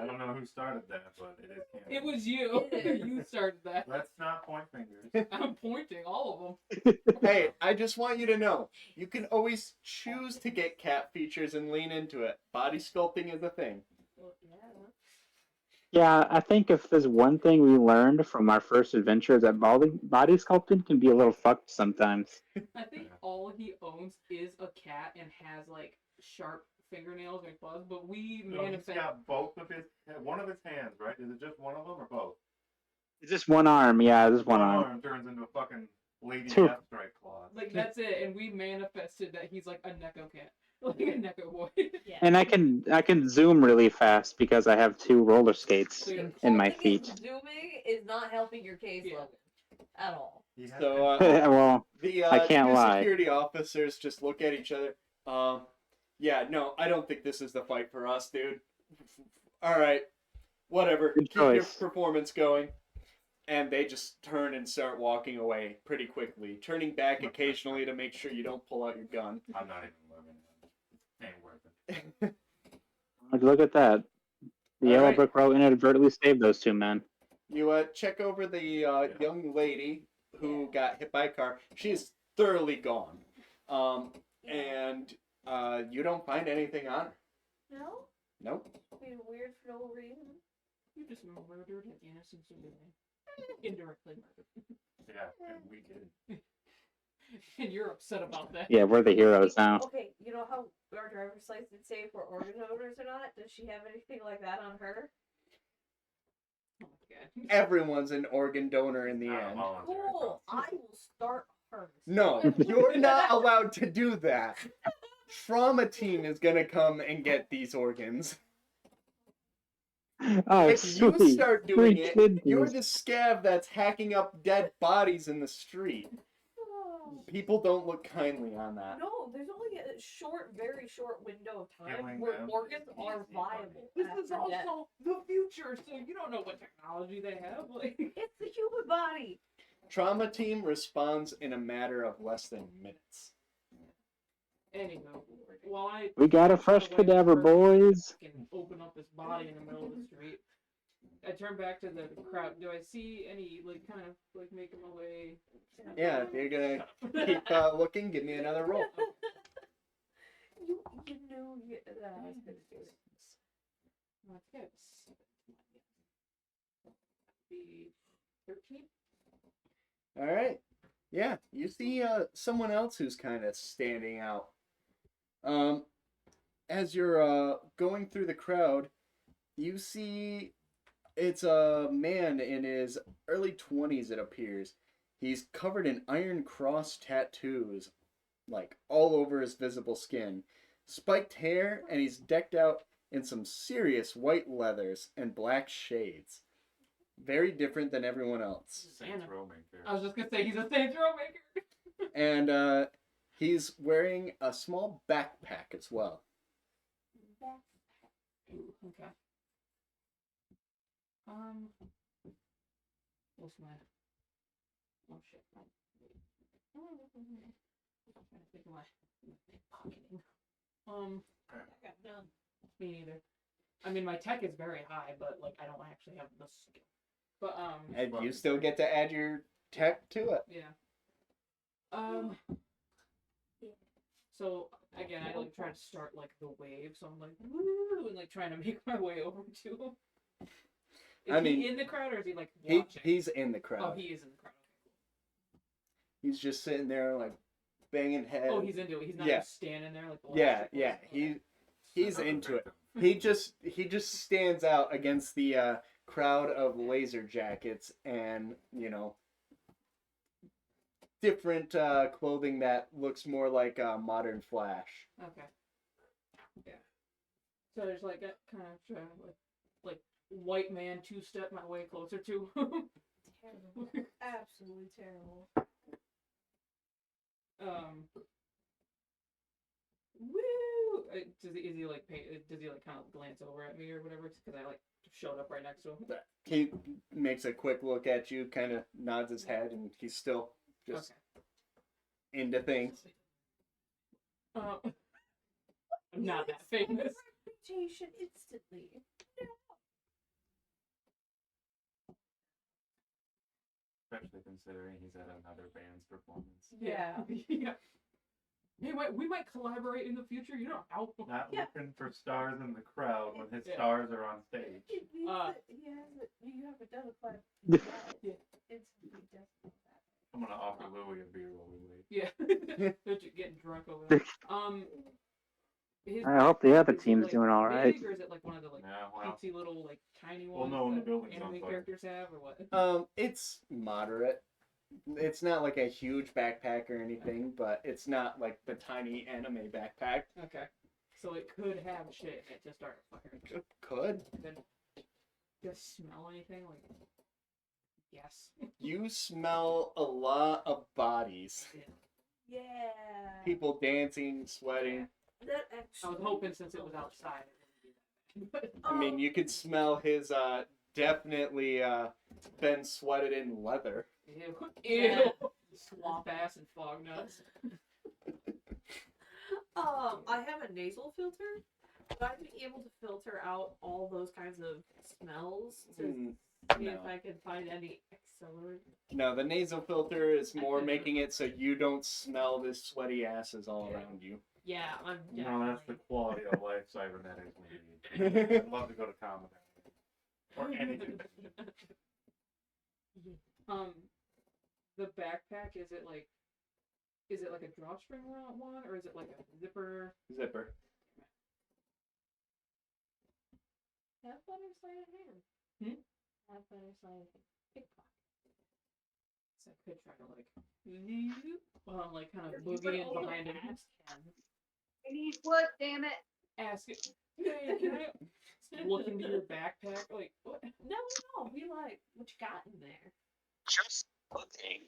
I don't know who started that, but it is canon. It was you. You started that. Let's not point fingers. I'm pointing all of them. Hey, I just want you to know, you can always choose to get cat features and lean into it. Body sculpting is a thing. Well, yeah. Yeah, I think if there's one thing we learned from our first adventure is that body sculpting can be a little fucked sometimes. I think all he owns is a cat and has like sharp fingernails and claws, but we So he's manifest. got one of his hands, right? Is it just one of them or both? It's just one arm, yeah, just one arm. turns into a fucking Lady Two. Deathstrike claw. Like that's it, and we manifested that he's like a Neko cat, like a Neko boy. Yeah. And I can zoom really fast because I have 2 roller skates So you're- in my Holding feet. and zooming is not helping your case, Yeah. Logan, at all. He has So, Well, the I can't 2 lie. security officers just look at each other. Yeah, no, I don't think this is the fight for us, dude. All right, whatever. Good Keep your choice. performance going. And they just turn and start walking away pretty quickly, turning back occasionally to make sure you don't pull out your gun. I'm not even looking at it. Ain't worth it. look at that. The All Yellow right. Brick Road inadvertently saved those 2 men. You check over the young lady who got hit by a car. She's thoroughly gone. And you don't find anything on her. No? Nope. Being weird for no reason. You just murdered an innocent civilian, indirectly murdered, Yeah, and we did. and you're upset about that. Yeah, we're the heroes now. Okay, you know how our driver's license say if we're organ donors or not? Does she have anything like that on her? Oh my god. Everyone's an organ donor in the Not a end. voluntary Cool. I process. will start hers. No, you're not allowed to do that. Trauma team is gonna come and get these organs. Oh, If you sweet. start doing Sweet it, kidneys. you're the scav that's hacking up dead bodies in the street. Oh. People don't look kindly on that. No, there's only a short, very short window of time Killing where them organs is are easy, viable. This is after death. also the future, so you don't know what technology they have. Like, It's the human body. Trauma team responds in a matter of less than minutes. anywho, while I We got a fresh try to wait cadaver, for- boys. can open up this body in the middle of the street. I turn back to the crowd. Do I see any like kind of like making my way? Yeah, if you're gonna keep looking, give me another roll. You knew that I was gonna do it. Let's go. Be 13. All right. Yeah, you see someone else who's kind of standing out. as you're going through the crowd, you see it's a man in his early 20s, it appears. He's covered in Iron Cross tattoos, like all over his visible skin, spiked hair, and he's decked out in some serious white leathers and black shades. Very different than everyone else. Saints Row maker. I was just gonna say he's a Saints Row maker. And he's wearing a small backpack as well. Ooh, okay. What's my? Oh shit! I'm trying to think of my pocketing. I got none. Me neither. I mean, my tech is very high, but like I don't actually have the skill. But And you still get to add your tech to it. yeah. So again, I like try to start like the wave, so I'm like woo, and like trying to make my way over to him. Is I mean, he in the crowd or is he like watching? He's in the crowd. Oh, he is in the crowd. He's just sitting there like banging head. Oh, he's into it. He's not Yeah. just standing there like the Yeah, last yeah. people. He's into it. He just stands out against the crowd of laser jackets and different clothing that looks more like modern Flash. Okay. Yeah. So there's like a kind of trying to like white man two-step my way closer to him. Terrible. Absolutely terrible. Woo! Is he like does he like kind of glance over at me or whatever? Because I like showed up right next to him. He makes a quick look at you, kind of nods his head, and he's still just into things. I'm not that famous. Reputation instantly. Especially considering he's at another band's performance. Yeah. Yeah. Hey, we might collaborate in the future. You know how? Not Yeah. looking for stars in the crowd when his Yeah. stars are on stage. It means Uh, that you haven't done a clap. Yeah. Instantly desperate. I'm gonna offer Louie a beer while we wait. Yeah. They're just getting drunk over there. His I hope the other is it, team's like, doing all right. big, or is it like one of the like Yeah, well, cutesy little like tiny We'll ones know when the that building's on anime fire. characters have, or what? It's moderate. It's not like a huge backpack or anything, but it's not like the tiny anime backpack. Okay. So it could have shit and it just started firing. Could. Then just smell anything like? Yes. You smell a lot of bodies. Yeah. People dancing, sweating. That I actually. was hoping since it was outside. It wouldn't be that bad. I mean, you could smell his definitely been sweated in leather. Ew. Yeah. Swamp ass and fog nuts. I have a nasal filter. Would I be able to filter out all those kinds of smells to see if No. I can find any accelerant? No, the nasal filter is more making it so you don't smell this sweaty asses all Yeah. around you. Yeah, I'm No, definitely. that's the quality of life cybernetics we need. I'd love to go to Common or anything. The backpack, is it like a drawstring one, or is it like a zipper? Zipper. Have better sleight of hand. Have better sleight of hand. Pickpocket. So I could try to like kind of boogie in behind him. Ask him. I need wood, damn it. Ask it. Hey, can I look into your backpack? Like, what? No, be like, what you got in there? Just looking.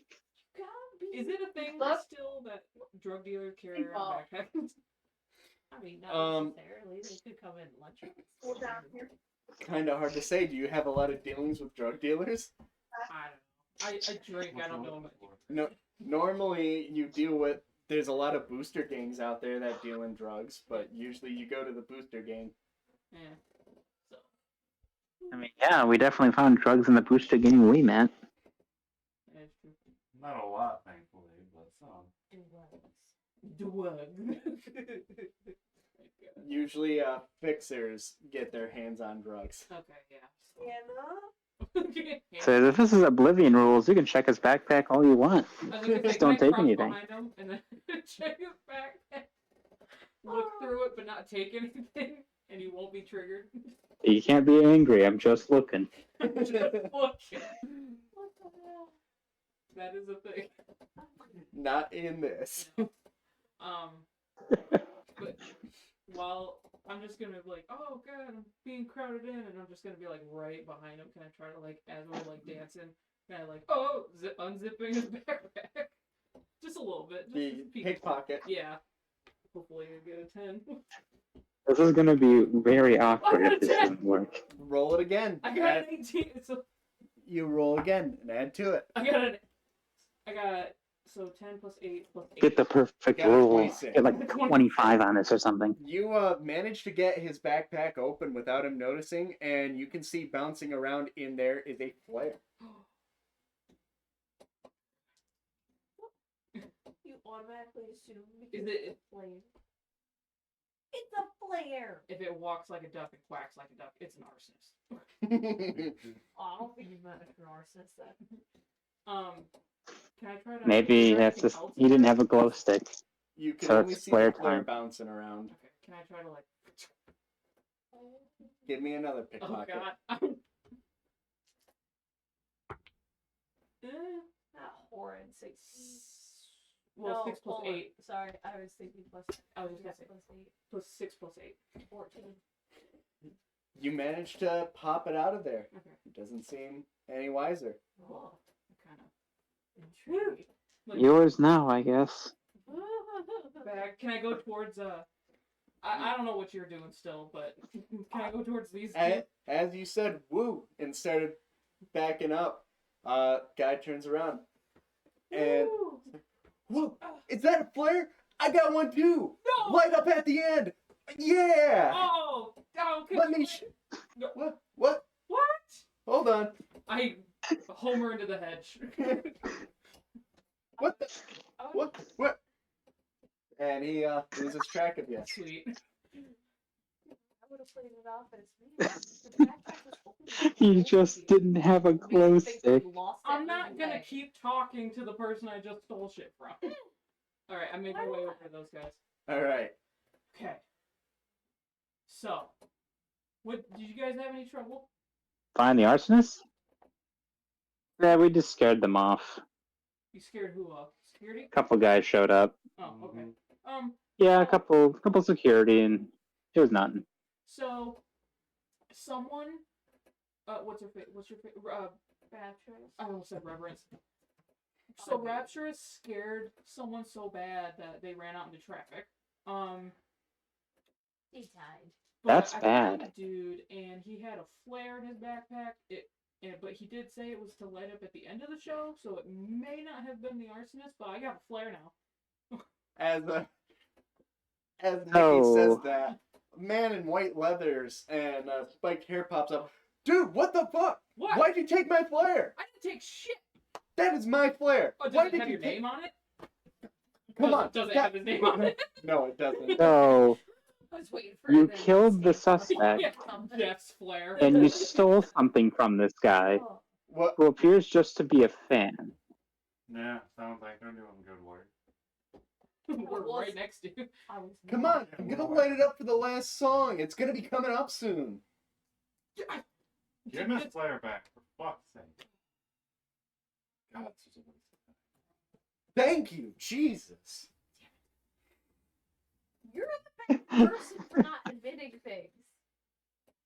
You gotta be. Is it a thing Look. still that drug dealers carry around Involved. backpacks? I mean, not necessarily. They could come in lunch. Go down here. Kind of hard to say. Do you have a lot of dealings with drug dealers? I don't know. I drink. I don't know about you. No. Normally, you deal with. There's a lot of booster gangs out there that deal in drugs, but usually you go to the booster gang. Yeah. So. I mean, yeah, we definitely found drugs in the booster gang we met. That's true. Not a lot, thankfully, but some. Drug. Usually, fixers get their hands on drugs. Okay, yeah. Anna? Okay. So if this is Oblivion rules, you can check his backpack all you want. I was gonna say, Just can I don't take crouch anything. behind him and then check his backpack? Look through through it but not take anything, and you won't be triggered. You can't be angry. I'm just looking. Just looking. What the hell? That is a thing. Not in this. But while I'm just gonna be like, oh god, I'm being crowded in, and I'm just gonna be like right behind him. Can I try to like, as we're like dancing, can I like, unzipping his backpack, just a little bit, The just peek. pickpocket. Yeah. Hopefully I get a 10. This is gonna be very awkward got if a this 10. doesn't work. Roll it again. I got an 18. So You roll again and add to it. I got 10 plus 8 plus 8. Get the perfect Got a roll. 26. Get like 25 on this or something. You manage to get his backpack open without him noticing, and you can see bouncing around in there is a flare. You automatically assume Is because it- it's a flare. It's a flare! If it walks like a duck and quacks like a duck, it's an arsonist. Oh, I don't think you meant an arsonist then. Can I try to? Maybe is he there has anything to. else He in didn't there? have a glow stick. You can So only it's see flare the flare time. bouncing around. Okay. Can I try to like? Give me another Oh pickpocket. god. Not horrid. 6. Well, No, 6 plus hold on. 8 Sorry, I was thinking plus. I was just gonna say. plus 8. plus 6 plus 8. 14. You managed to pop it out of there. Okay. It doesn't seem any wiser. Oh, Kind of intriguing. like Yours now, I guess. back. Can I go towards I don't know what you're doing still, but can I go towards these two? As you said, woo, and started backing up, guy turns around. And, Woo! whoa, is that a flare? I got one too! No! Light up at the end! Yeah! Oh, okay. Let me No. What? What? Hold on. I homer into the hedge. What the? I would- What? And he loses track of you. Sweet. I would have played it off as me. The backpack was open. He just didn't have a glow We think we stick. lost I'm it not gonna anyway. keep talking to the person I just stole shit from. Alright, I made my way over to those guys. Alright. Okay. So, what did you guys have any trouble? Find the arsonist? Yeah, we just scared them off. You scared who off? Security? A couple guys showed up. Oh, okay. Yeah, a couple security, and it was nothing. So, someone, what's your Rapturous. I almost said reverence. So Rapturous scared someone so bad that they ran out into traffic. He died. But That's I bad. found a dude, and he had a flare in his backpack. But he did say it was to light up at the end of the show, so it may not have been the arsonist. But I got a flare now. As Nikki No. says that, a man in white leathers and spiked hair pops up. Dude, what the fuck? What? Why'd you take my flare? I didn't take shit. That is my flare. Oh, does Why it did have you your take... name on it? Come on. Does it have his name on it? No, it doesn't. So, I was waiting for you him to killed the say suspect, Yeah, something. Jeff's flare. and you stole something from this guy, Oh, What? who appears just to be a fan. Yeah, sounds like they're doing good work. We're was- right next to you. I was Come not- on. I'm gonna light it up for the last song. It's gonna be coming up soon. Give him his flare back, for fuck's sake. God, it's such a waste of time. Thank you. Jesus. You're the bad person for not admitting things.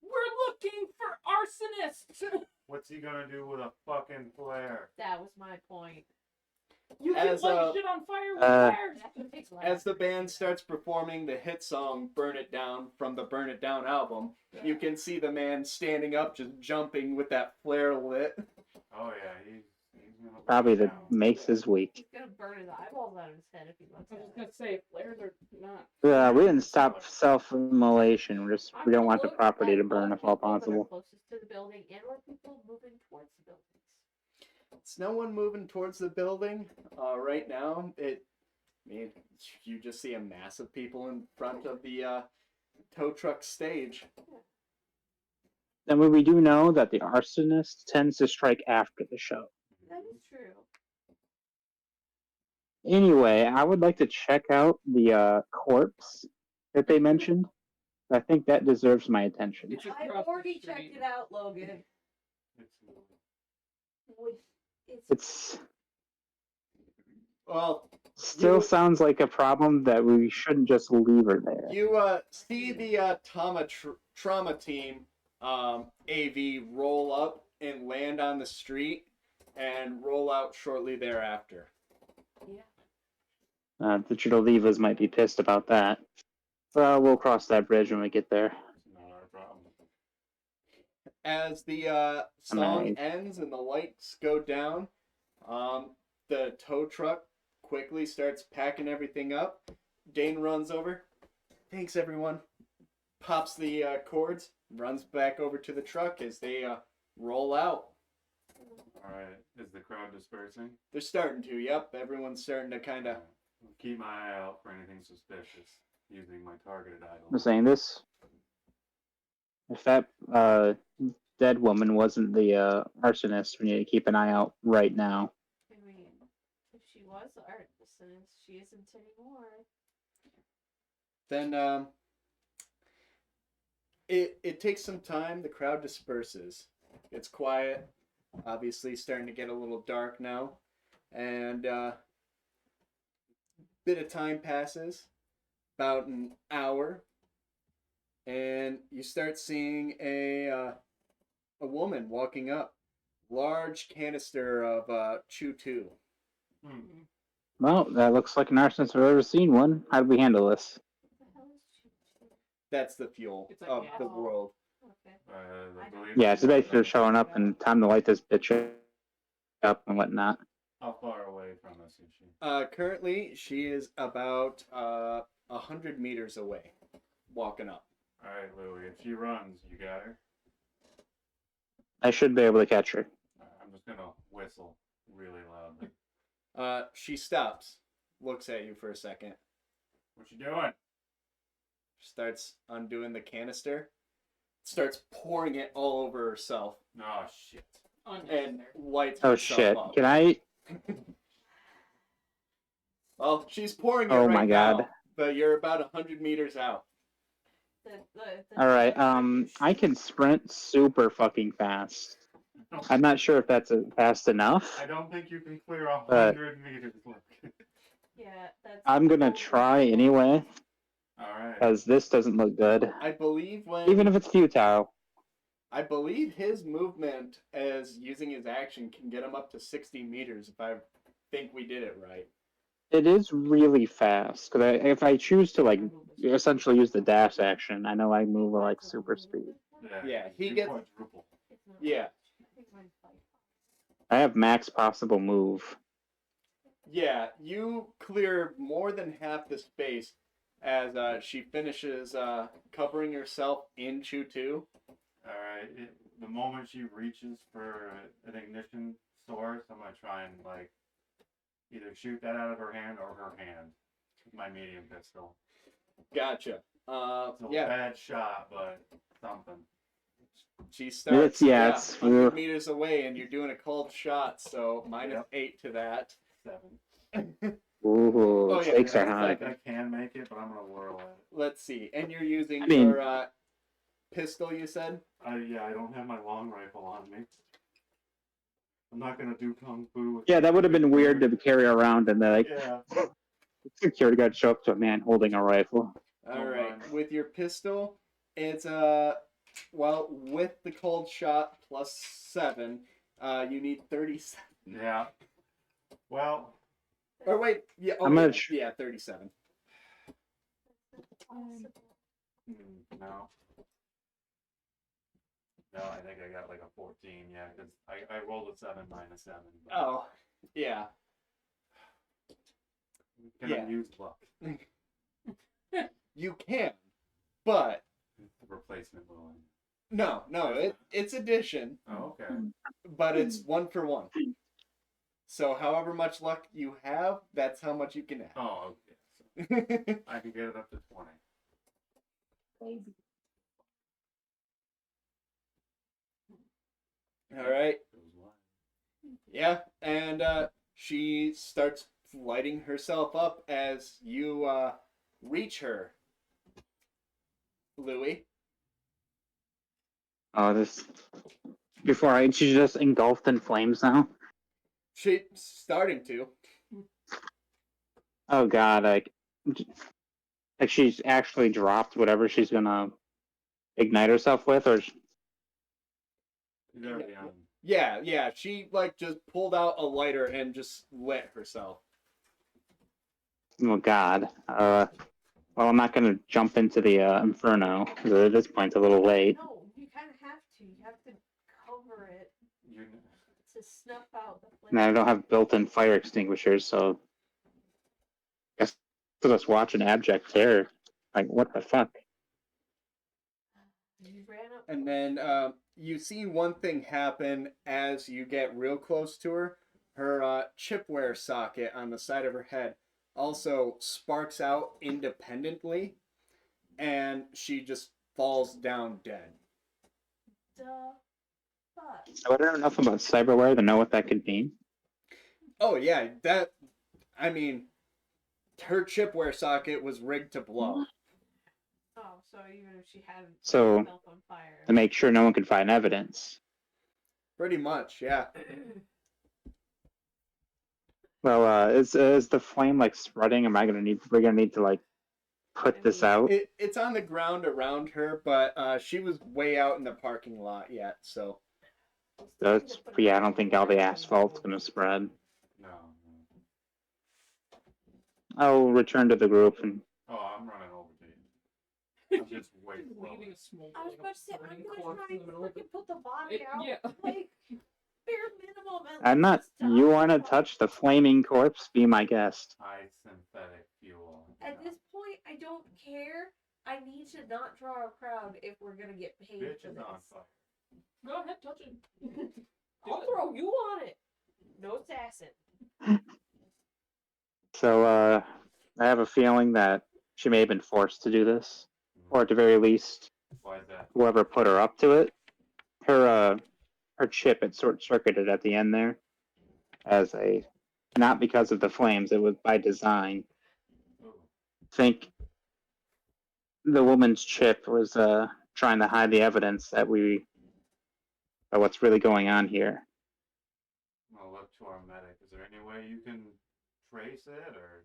We're looking for arsonists. What's he gonna do with a fucking flare? That was my point. You can As, light shit on fire with flares. That takes As the band starts performing the hit song Burn It Down from the Burn It Down album, you can see the man standing up just jumping with that flare lit. Oh yeah, he's gonna Probably burn that down. makes his week. He's gonna burn his eyeballs out of his head if he lets I was it. just gonna say flares are not. We didn't stop self-immolation. We don't want the Look property at to burn all if all people that are possible. Closest to the building and or people moving towards the buildings. It's no one moving towards the building right now. You just see a mass of people in front of the tow truck stage. And we do know that the arsonist tends to strike after the show. That is true. Anyway, I would like to check out the corpse that they mentioned. I think that deserves my attention. It's I've across the already street. checked it out, Logan. It's It's It's Well, still You- sounds like a problem that we shouldn't just leave her there. you see the trauma team AV roll up and land on the street and roll out shortly thereafter. Digital divas might be pissed about that. Well, we'll cross that bridge when we get there. not our problem. As the song Nice. ends and the lights go down, the tow truck quickly starts packing everything up. Dane runs over. Thanks, everyone. Pops the cords, runs back over to the truck as they roll out. Alright, is the crowd dispersing? They're starting to, yep. Everyone's starting to kind of. Keep my eye out for anything suspicious using my targeted I'm idol. saying this. If that dead woman wasn't the arsonist, we need to keep an eye out right now. I mean, if she was the arsonist, she isn't anymore. Then it takes some time. The crowd disperses. It's quiet. Obviously, starting to get a little dark now, and bit of time passes, about an hour, and you start seeing a woman walking up, large canister of Chew 2. Hmm. Well, that looks like an arsonist I've ever seen one. How do we handle this? What the hell is she? That's the fuel It's like of gas. the world. Okay. I believe Yeah, it's so basically they're showing up and time to light this bitch up and whatnot. How far away from us is she? Currently, she is about 100 meters away, walking up. Alright, Louie, if she runs, you got her? I should be able to catch her. I'm just gonna whistle really loudly. She stops, looks at you for a second, What you doing? starts undoing the canister, starts pouring it all over herself, Oh shit. and Unnecessary. lights Oh herself shit. up. Can I? Well, she's pouring it Oh right my God. now, but you're about 100 meters out. Alright, I can sprint super fucking fast. I'm not sure if that's fast enough. I don't think you can clear 100 meters. Look. Yeah, that's. I'm gonna try anyway, Alright. because this doesn't look good. I believe Even if it's futile. I believe his movement as using his action can get him up to 60 meters if I think we did it right. It is really fast, because if I choose to, like, essentially use the dash action, I know I move at, like, super speed. Yeah, he you gets- quadruple. Yeah. I have max possible move. Yeah, you clear more than half the space as she finishes covering herself in Chew 2. Alright, the moment she reaches for an ignition source, I'm gonna try and, like, either shoot that out of her hand or her hand with my medium pistol. Gotcha. It's a Yeah, bad shot, but something. she starts it's 100 meters away, and you're doing a cold shot, so minus 8 to that. 7. Ooh, Oh, yeah, stakes are that's high. I think I can make it, but I'm gonna whirl it. Let's see. And you're using I mean- your pistol, you said? I don't have my long rifle on me. I'm not gonna do kung fu. With Yeah, that would have been weird to carry around and like Yeah. security guard show up to a man holding a rifle. All right. mind. With your pistol, it's well, with the cold shot plus 7, you need 37. Yeah. Well, Or wait, yeah, I'm gonna yeah, 37. no. No, I think I got like a 14, yeah, because I rolled a 7 minus 7. but Oh, yeah. Can yeah. I use luck? You can, but The replacement will. no, it's addition, Oh, okay. but it's 1 for 1. So however much luck you have, that's how much you can have. Oh, okay. So I can get it up to 20. All right. Goes one. Yeah, and she starts lighting herself up as you reach her. Louis. Oh, this she's just engulfed in flames now. She's starting to. Oh God, like she's actually dropped whatever she's gonna ignite herself with, or She's already on. Yeah. She like just pulled out a lighter and just lit herself. oh God. Well, I'm not gonna jump into the inferno 'cause at this point it's a little late. No, you kind of have to. You have to cover it You, to snuff out the And I flame. don't have built-in fire extinguishers, so I guess I'll just watch an abject terror. Like what the fuck? You ran up. And then you see one thing happen as you get real close to her. Her chipware socket on the side of her head also sparks out independently, and she just falls down dead. Duh. Fuck. So I don't know enough about cyberware to know what that could mean. Oh yeah, I mean, her chipware socket was rigged to blow. Oh, so even if she hadn't So- herself on fire. To make sure no one could find evidence. Pretty much, yeah. Well, is the flame like spreading? We're gonna need to like put this out? It's on the ground around her, but she was way out in the parking lot yet, so. Yeah, I don't think all the asphalt's gonna spread. no. I'll return to the group and Oh, I'm running over to you. I'm just waiting. Leaving a smoke. I was about to say, I'm burning gonna corpse try in and the middle of freaking put the body it. out. Yeah. Like, bare minimum. At I'm not. least You want to stop. touch the flaming corpse? Be my guest. High synthetic fuel. At this point, I don't care. I need to not draw a crowd if we're gonna get paid Bitch for is this. on fire. Go ahead, touch it. I'll throw you on it. No assassin. So, I have a feeling that she may have been forced to do this, or at the very least, Why is that? whoever put her up to it. Her chip had short-circuited at the end there, as a not because of the flames. It was by design. Ooh. Think the woman's chip was trying to hide the evidence that what's really going on here. I'll look to our medic. Is there any way you can trace it, or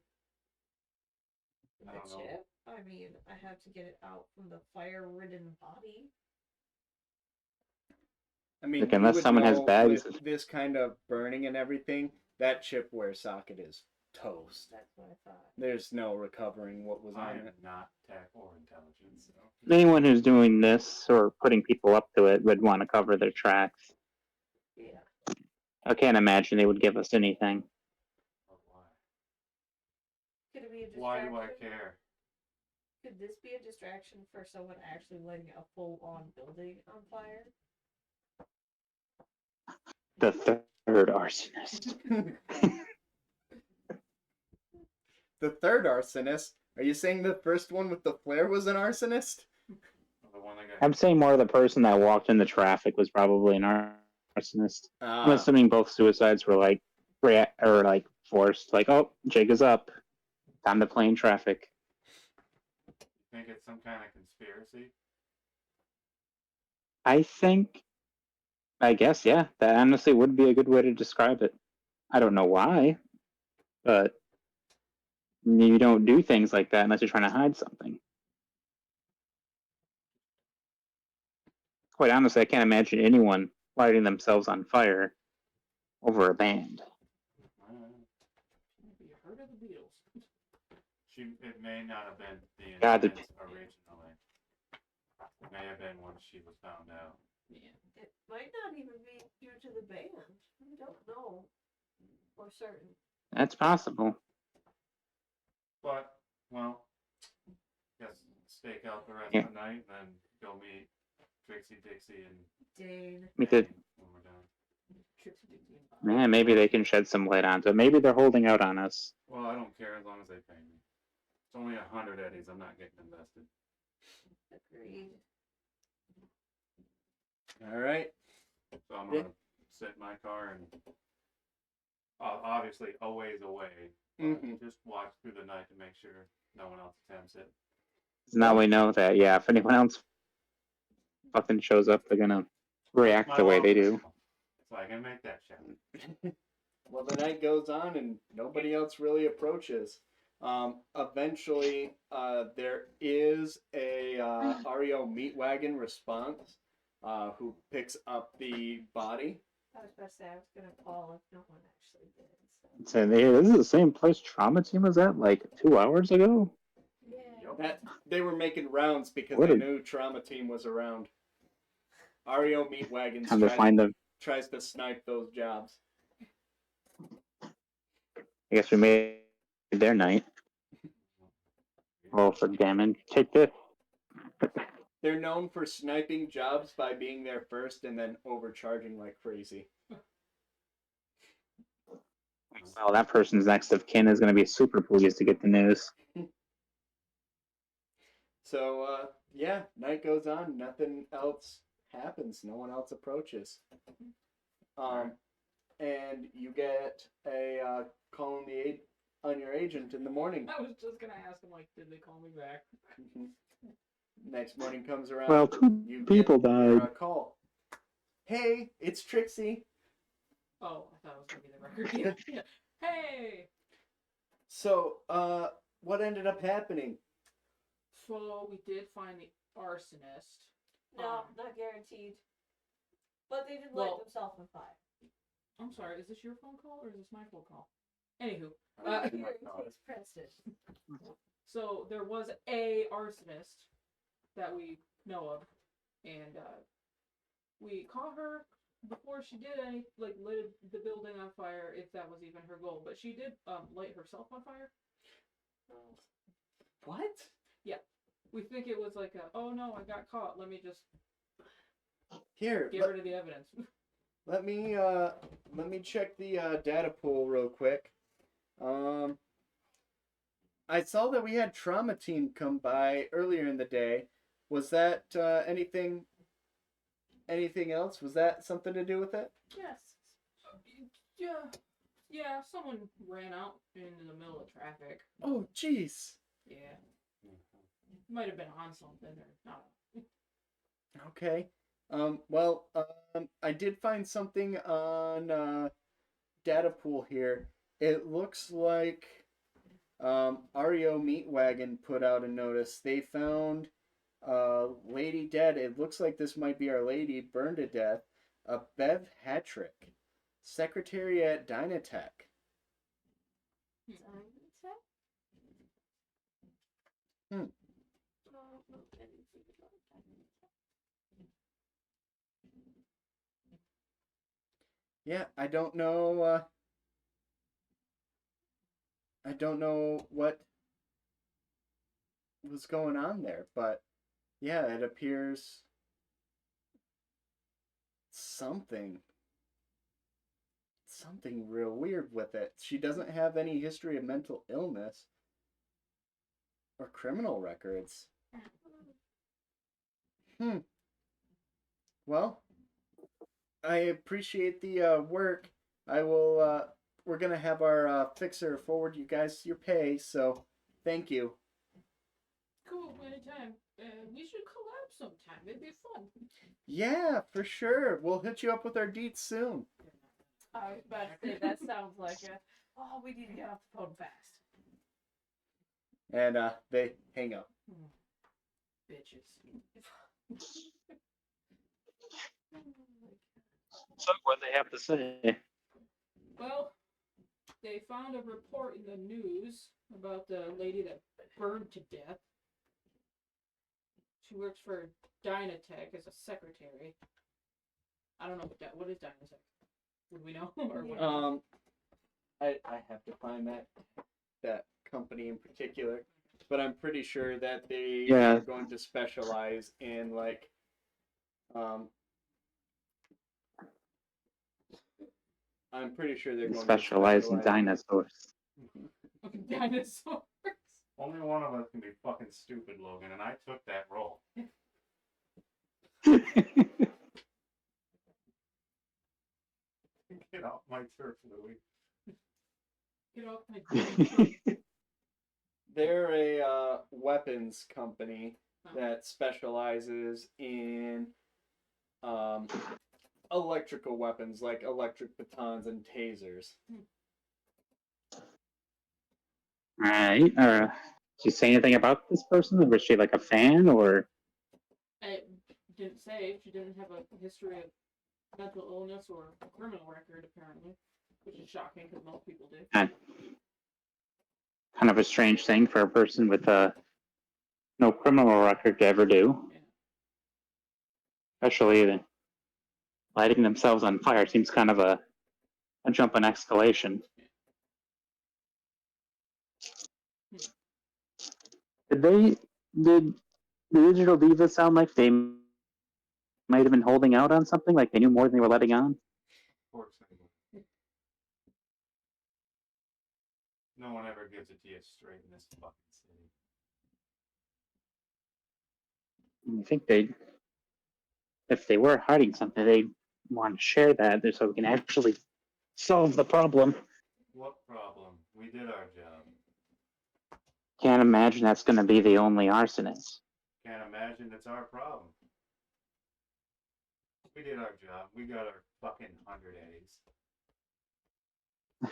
I The don't know. chip? I mean, I have to get it out from the fire-ridden body. I mean, Like, you unless would someone has know bags. with this kind of burning and everything, that chipware socket is toast. That's what I thought. There's no recovering what was I on am it. not tech or intelligence, so. Anyone who's doing this or putting people up to it would want to cover their tracks. Yeah. I can't imagine they would give us anything. But why? Could it be a distraction? Why do I care? Could this be a distraction for someone actually lighting a full-on building on fire? The third arsonist. The third arsonist? Are you saying the first one with the flare was an arsonist? The one that got I'm saying more the person that walked in the traffic was probably an arsonist. I'm assuming both suicides were like forced. Like, oh, jig is up. Time to play in traffic. think it's some kind of conspiracy. I guess, yeah. That honestly would be a good way to describe it. I don't know why, but you don't do things like that unless you're trying to hide something. Quite honestly, I can't imagine anyone lighting themselves on fire over a band. Have you heard of the Beatles? It may not have been the God, intent originally. It may have been when she was found out. Yeah. It might not even be due to the band. We don't know for certain. That's possible. But, well, guess stake out the rest Yeah. of the night, and then go meet Trixie, Dixie, and Dane. We could, Dane when we're done. Trixie Dixie and Bob. man, maybe they can shed some light onto it. Maybe they're holding out on us. Well, I don't care as long as they pay me. It's only 100 eddies. I'm not getting invested. Agreed. All right. So I'm gonna sit in my car and obviously always away. But Mhm. just watch through the night to make sure no one else attempts it. Now we know that, yeah, if anyone else fucking shows up, they're gonna react My the way love they is do. real, so I can make that shot. Well, the night goes on and nobody else really approaches. Eventually, there is a REO meat wagon response who picks up the body. I was about to say I was gonna call if no one actually did. So. So this is the same place trauma team was at like 2 hours ago. Yeah. That they were making rounds because What they a- knew trauma team was around. REO meat wagons Time to find them. tries to snipe those jobs. I guess we made their night. Roll for damage. Take this. They're known for sniping jobs by being there first and then overcharging like crazy. Well, that person's next of kin is going to be super pleased to get the news. So, yeah, night goes on. Nothing else happens. No one else approaches. And you get a call on your agent in the morning. I was just gonna ask him, like, did they call me back? Next morning comes around. Well, two you people get your, died. call. Hey, it's Trixie. Oh, I thought it was gonna be the record. Yeah. Hey! So, what ended up happening? So, we did find the arsonist. No, not guaranteed. But they did Well- light themselves on fire. I'm sorry, is this your phone call or is this my phone call? Anywho, Here, takes precedent. so there was a arsonist that we know of, and we caught her before she did any, like, lit the building on fire, if that was even her goal. But she did light herself on fire. What? We think it was like a, oh no, I got caught. Let me just Here, get rid of the evidence. let me check the data pool real quick. I saw that we had trauma team come by earlier in the day. Was that anything else? Was that something to do with it? Yes. Yeah, someone ran out into the middle of traffic. Oh, jeez. Yeah. Might have been on something or not. Okay. Well, I did find something on data pool here. It looks like REO Meat Wagon put out a notice. They found lady dead. It looks like this might be our lady burned to death. Bev Hattrick, secretary at Dynatech. Hmm. Yeah, I don't know. I don't know what was going on there, but yeah, it appears something real weird with it. She doesn't have any history of mental illness or criminal records. Well, I appreciate the work. I will. We're gonna have our fixer forward you guys your pay. So, thank you. Cool, anytime. We should collab sometime. It'd be fun. Yeah, for sure. We'll hit you up with our deets soon. I was about to say, that sounds like a, oh, we need to get off the phone fast. And they hang up. Bitches. So what they have to say? Well, they found a report in the news about the lady that burned to death. She works for Dynatech as a secretary. I don't know what is Dynatech. Would we know? Or what? I have to find that company in particular, but I'm pretty sure that they Yeah. are going to specialize in like I'm pretty sure they're going Specialize to in specialize dinosaurs. Dinosaurs. Only one of us can be fucking stupid, Logan, and I took that role. Get off my turf, Louis. Get off my They're a weapons company Oh. that specializes in um, electrical weapons like electric batons and tasers. Right. Did you say anything about this person? Was she like a fan or? I didn't say she didn't have a history of mental illness or a criminal record, apparently, which is shocking because most people do. Kind of a strange thing for a person with no criminal record to ever do. Yeah. Especially lighting themselves on fire seems kind of a jump in escalation. Did the digital divas sound like they might have been holding out on something, like they knew more than they were letting on? Fortunately. No one ever gives it to you straight in this fucking city. I think if they were hiding something, they'd want to share that so we can actually solve the problem. What problem? We did our job. Can't imagine that's going to be the only arsonist. Can't imagine it's our problem. We did our job. We got our fucking 100 A's.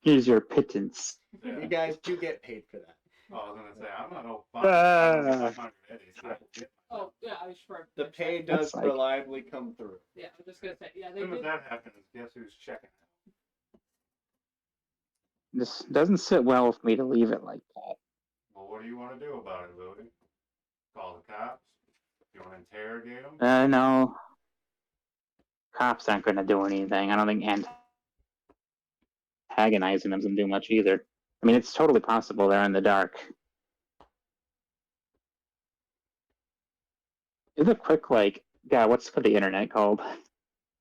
Here's your pittance. You guys do get paid for that. Oh, I was gonna say I'm not no fucking. I don't get my 100 A's. I will get Oh, yeah, I was sure. The pay That's does like- reliably come through. Yeah, I was just gonna say, yeah, As they soon as did. that happens, guess who's checking? This doesn't sit well with me to leave it like that. Well, what do you want to do about it, Louie? Call the cops? You want to interrogate them? No. Cops aren't going to do anything. I don't think antagonizing them doesn't do much either. I mean, it's totally possible they're in the dark. Is a quick, God, what's the internet called?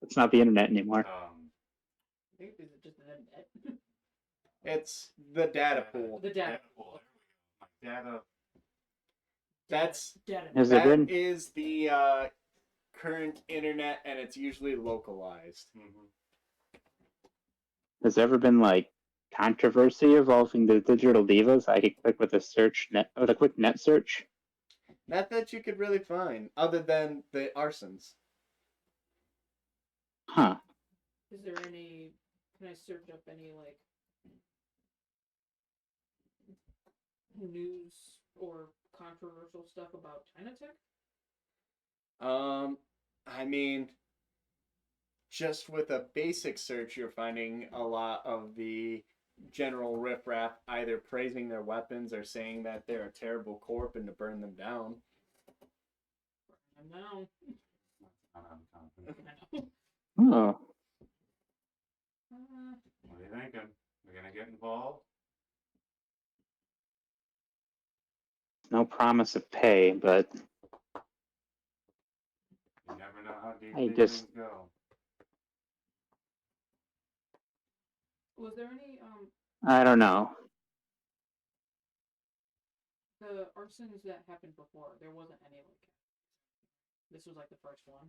It's not the internet anymore. I think this is just an internet. It's the data pool. The data. pool. There we go. My data. That's Data. Has there that been? is the current internet, and it's usually localized. Mm-hmm. Has there ever been controversy involving the digital divas? I could click with a quick net search. Not that you could really find, other than the arsons. Huh. Is there any? Can I search up any news or controversial stuff about China Tech? I mean, just with a basic search, you're finding a lot of the general riffraff either praising their weapons or saying that they're a terrible corp and to burn them down. I'm down. I'm confident. I know. Oh. What are you thinking? We're gonna get involved? No promise of pay, but You never know how deep I these just- things go. Was there any I don't know. the arsons that happened before? There wasn't any this was the first one,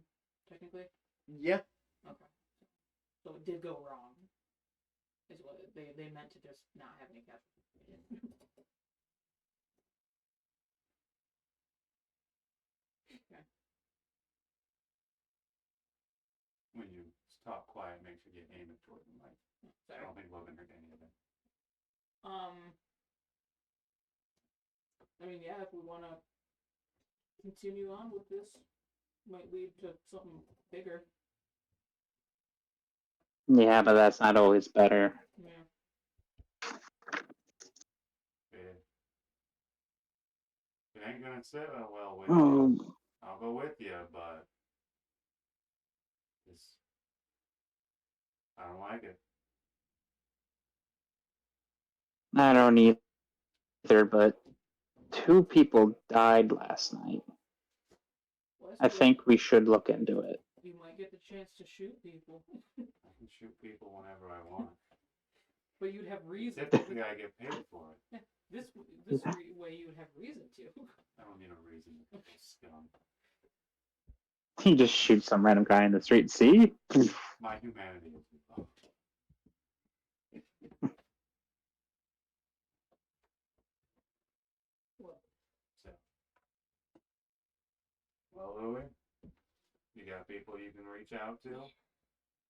technically. Yeah. Okay. So it did go wrong. Is what they meant to just not have any casualties. Okay. When you talk quiet, make sure you aim it toward the mic. I Sorry. don't think Logan heard any of it. I mean, yeah, if we want to continue on with this, might lead to something bigger. Yeah, but that's not always better. Yeah. It ain't gonna sit well with Oh, you. I'll go with you, but I don't like it. I don't either, but 2 people died last night. I think we should look into it. You might get the chance to shoot people, I can shoot people whenever I want. but you'd have reason. Typically, I get paid for it. This way you would have reason to. I don't need a reason to be scum. You just shoot some random guy in the street. See? My humanity is involved. Louie, you got people you can reach out to,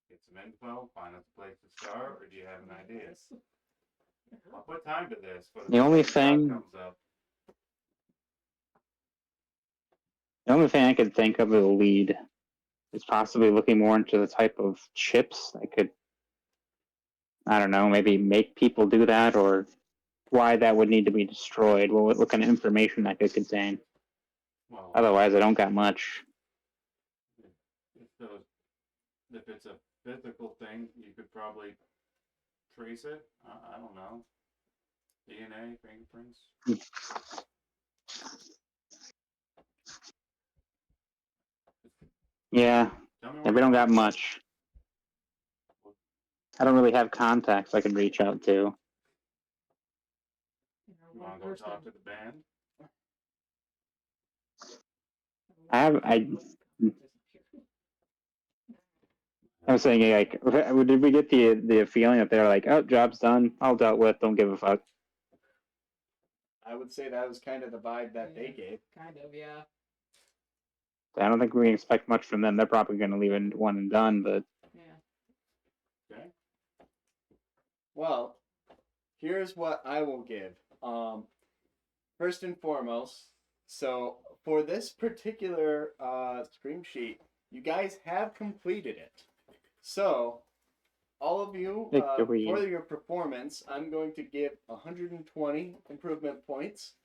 get some info, find us a place to start, or do you have an idea? I'll put time to this, but if The only job thing- comes up, The only thing I could think of as a lead is possibly looking more into the type of chips that could, I don't know, maybe make people do that, or why that would need to be destroyed. What kind of information that could contain. well, Otherwise, I don't got much. if it's a physical thing, you could probably trace it. I don't know. DNA, fingerprints. Yeah, Tell me yeah, where we you don't got find it. much. I don't really have contacts I can reach out to. You know, You one want to go person. talk to the band? I was saying, like, did we get the feeling that they're like, oh, job's done, all dealt with, don't give a fuck. I would say that was kind of the vibe that they Yeah. gave. Kind of, yeah. I don't think we can expect much from them. They're probably going to leave it one and done, but Yeah. Okay. Well, here's what I will give. First and foremost, so for this particular scream sheet, you guys have completed it. So, all of you, Victory. for your performance, I'm going to give 120 improvement points.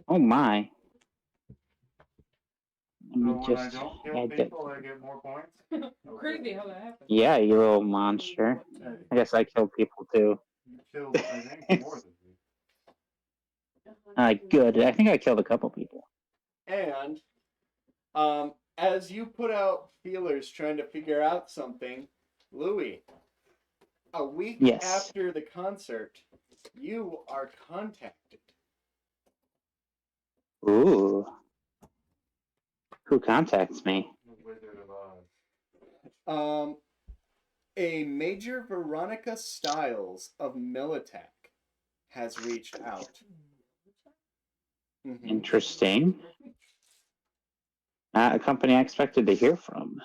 oh my. Let So me when I just don't kill add that. people, I get more points? Crazy how that happened. Yeah, you little monster. I guess I killed people too. You killed, I think, more than me. Good. I think I killed a couple people. And as you put out feelers trying to figure out something, Louis, a week Yes. after the concert, you are contacted. Ooh. Who contacts me? The Wizard of Oz. A Major Veronica Styles of Militech has reached out. Mhm. Interesting. Not a company I expected to hear from.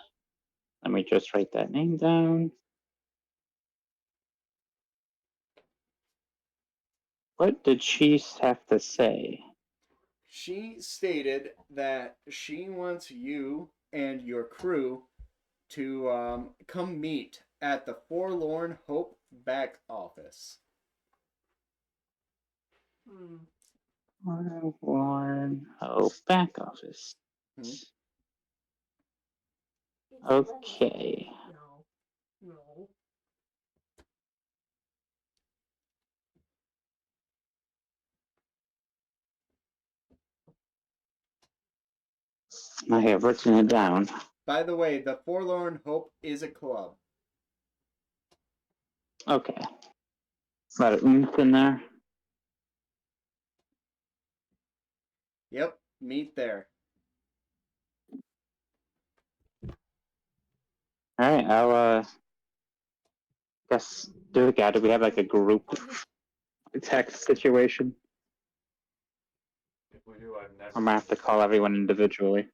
Let me just write that name down. What did she have to say? She stated that she wants you and your crew to come meet at the Forlorn Hope back office. Hmm. Back office. Hmm. Okay. No. No. I have written it down. By the way, the Forlorn Hope is a club. Okay. A lot of oomph in there. Yep, meet there. Alright, I'll guess do we have like a group text situation? If we do, I've never. I'm gonna have to call everyone individually.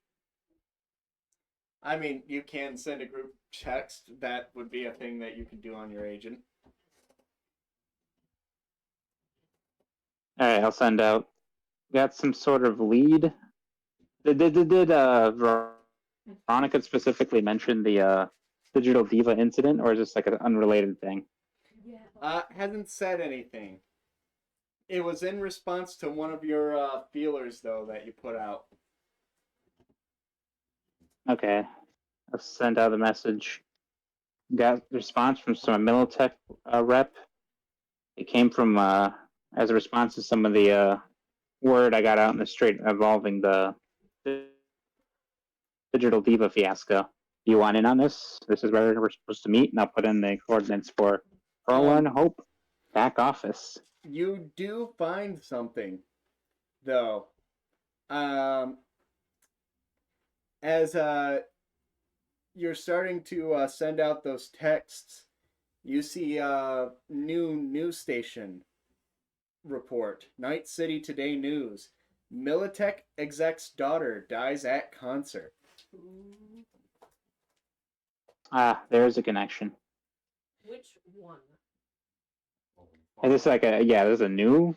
I mean, you can send a group text. That would be a thing that you could do on your agent. Alright, I'll send out. Got some sort of lead. Did Veronica specifically mention the Digital Diva incident, or is this like an unrelated thing? Yeah. Hasn't said anything. It was in response to one of your feelers, though, that you put out. Okay. I'll send out a message. Got a response from some Militech rep. It came from as a response to some of the word I got out in the street involving the Digital Diva fiasco. You want in on this? This is where we're supposed to meet, and I'll put in the coordinates for Forlorn Hope back office. You do find something, though. As you're starting to send out those texts, you see a new news station report, Night City Today News. Militech exec's daughter dies at concert. Ooh. Ah, there's a connection. Which one? Is this like there's a new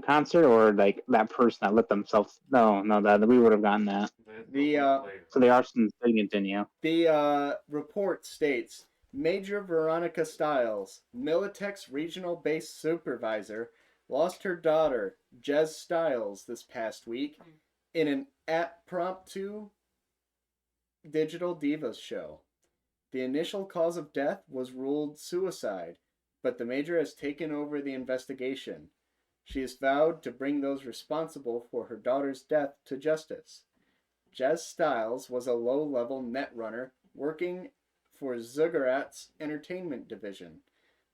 concert, or like that person that let themselves? No, that we would have gotten that. So they are still continue. The report states Major Veronica Stiles, Militech's regional base supervisor, lost her daughter, Jez Stiles, this past week in an impromptu Digital Divas show. The initial cause of death was ruled suicide, but the Major has taken over the investigation. She has vowed to bring those responsible for her daughter's death to justice. Jez Stiles was a low-level netrunner working for Zuggurat's entertainment division.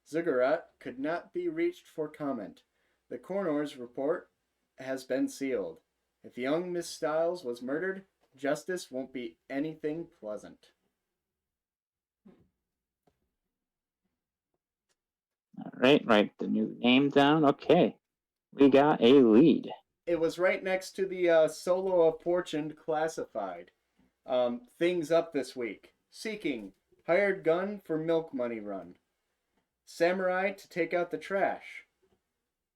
Zuggurat could not be reached for comment. The coroner's report has been sealed. If young Miss Stiles was murdered, justice won't be anything pleasant. All right, write the new name down. Okay, we got a lead. It was right next to the Solo of Fortune classified. Things up this week. Seeking. Hired gun for milk money run. Samurai to take out the trash.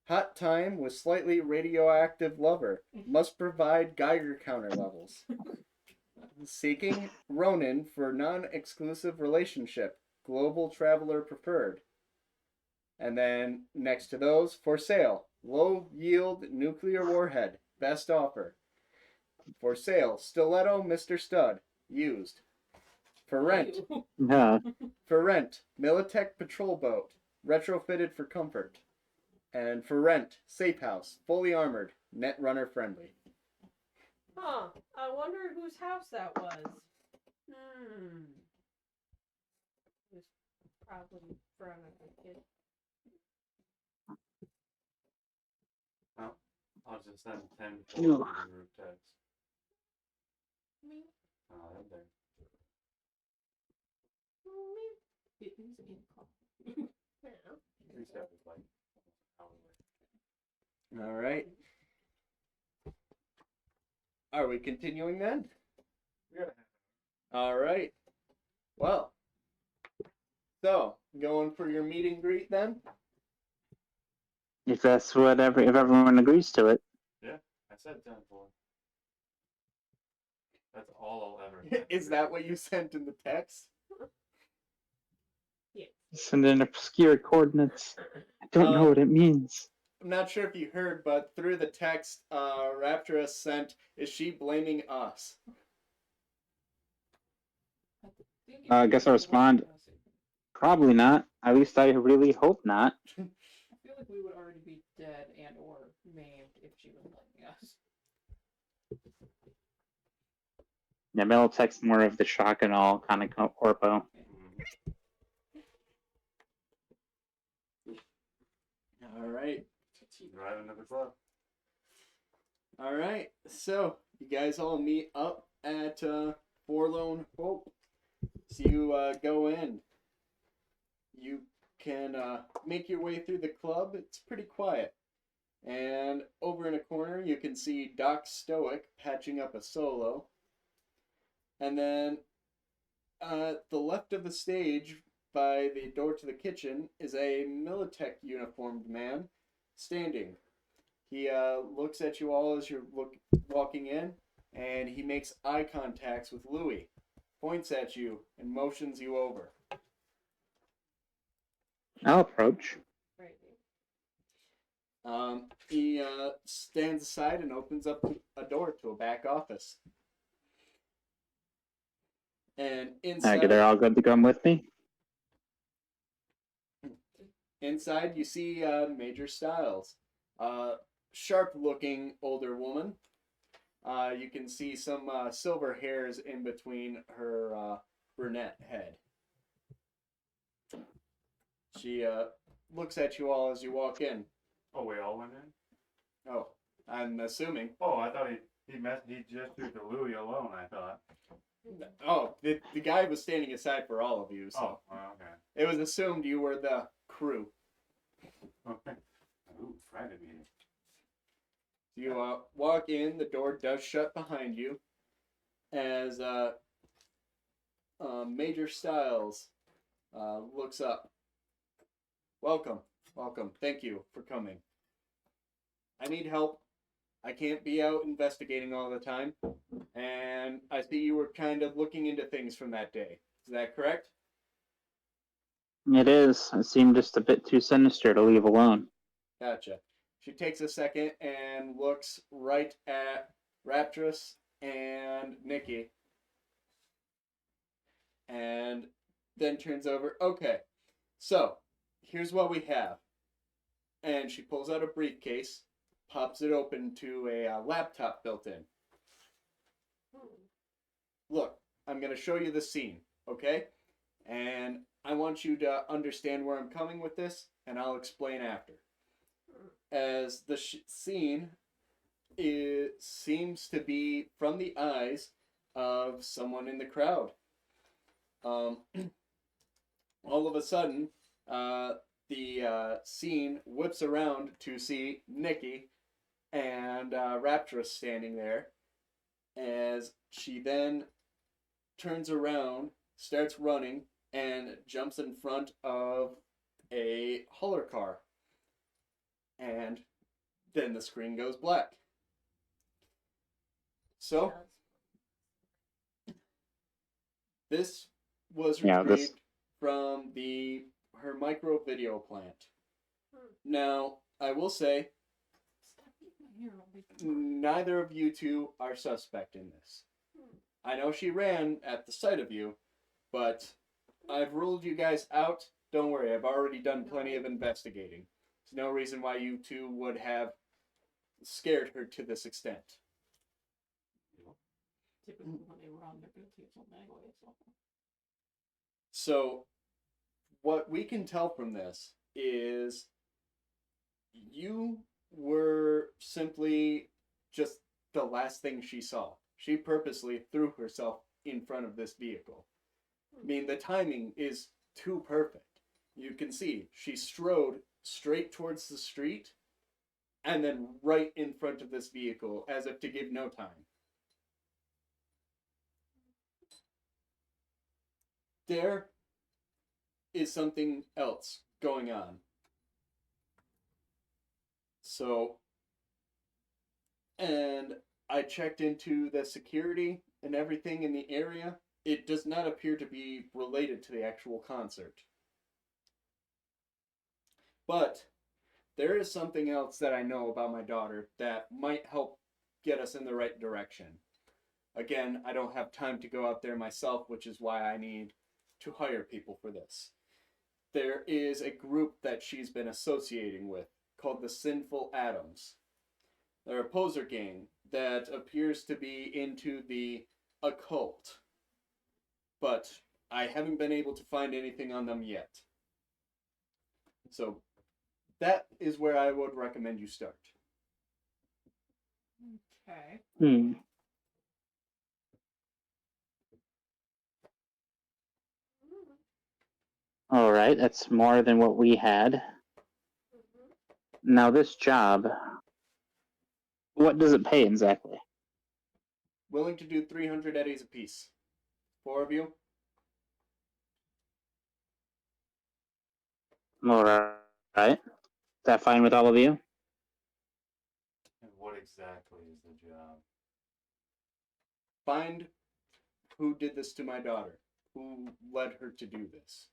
Hot time with slightly radioactive lover. Must provide Geiger counter levels. Seeking. Ronin for non-exclusive relationship. Global traveler preferred. And then next to those, for sale. Low yield nuclear warhead. Best offer. For sale. Stiletto Mr. Stud. Used. For rent. For rent. Militech patrol boat. Retrofitted for comfort. And for rent. Safe house. Fully armored. Netrunner friendly. Huh. I wonder whose house that was. It was probably from a kid. I'll just send 10 to the group text. Me? Oh, there. It is in call. Reset was like an hour later. All right. Are we continuing then? Yeah. All right. Well. So, going for your meet and greet then? If that's if everyone agrees to it. Yeah, I said 10-4. That's all I'll ever. Is that what you sent in the text? Yeah. Send in obscure coordinates. I don't know what it means. I'm not sure if you heard, but through the text Raptura sent, is she blaming us? I guess I'll respond. Probably not. At least I really hope not. I feel like we would already be dead and or maimed if she was blaming us. Yeah, Militech's more of the shock and all kind of corpo. All right. Driving to the club. All right. So, you guys all meet up at Forlorn Hope. So you go in. You can make your way through the club. It's pretty quiet. And over in a corner, you can see Doc Stoic patching up a solo. And then the left of the stage, by the door to the kitchen, is a Militech uniformed man standing. He looks at you all as you're walking in, and he makes eye contacts with Louis, points at you, and motions you over. I'll approach. Right. He stands aside and opens up a door to a back office. And inside, They're all good to come with me. Inside, you see Major Stiles, sharp-looking older woman. You can see some silver hairs in between her brunette head. She looks at you all as you walk in. Oh, we all went in? Oh, I'm assuming. Oh, I thought he gestured to Louis alone, I thought. Oh, the guy was standing aside for all of you, so. Oh, okay. It was assumed you were the crew. Okay. Ooh, private meeting. You walk in, the door does shut behind you as Major Styles looks up. Welcome, welcome. Thank you for coming. I need help. I can't be out investigating all the time, and I see you were kind of looking into things from that day. Is that correct? It is. It seemed just a bit too sinister to leave alone. Gotcha. She takes a second and looks right at Raptress and Nikki, and then turns over. Okay, so here's what we have. And she pulls out a briefcase, pops it open to a laptop built in. Look, I'm going to show you the scene, okay? And I want you to understand where I'm coming with this, and I'll explain after. As the scene seems to be from the eyes of someone in the crowd. All of a sudden, the scene whips around to see Nikki and Raptress standing there, as she then turns around, starts running, and jumps in front of a hauler car. And then the screen goes black. So, this was retrieved from her micro video plant. Now, I will say, neither of you two are suspect in this. I know she ran at the sight of you, but I've ruled you guys out. Don't worry, I've already done plenty of investigating. There's no reason why you two would have scared her to this extent. Typically when they were on their guilty or something anyway, so. So, what we can tell from this is you were simply just the last thing she saw. She purposely threw herself in front of this vehicle. I mean, the timing is too perfect. You can see she strode straight towards the street and then right in front of this vehicle as if to give no time. There is something else going on. So, and I checked into the security and everything in the area. It does not appear to be related to the actual concert. But there is something else that I know about my daughter that might help get us in the right direction. Again, I don't have time to go out there myself, which is why I need to hire people for this. There is a group that she's been associating with called the Sinful Atoms. They're a poser gang that appears to be into the occult, but I haven't been able to find anything on them yet. So that is where I would recommend you start. Okay. All right, that's more than what we had. Now, this job, what does it pay exactly? Willing to do 300 eddies apiece. 4 of you? All right. Is that fine with all of you? And what exactly is the job? Find who did this to my daughter. Who led her to do this.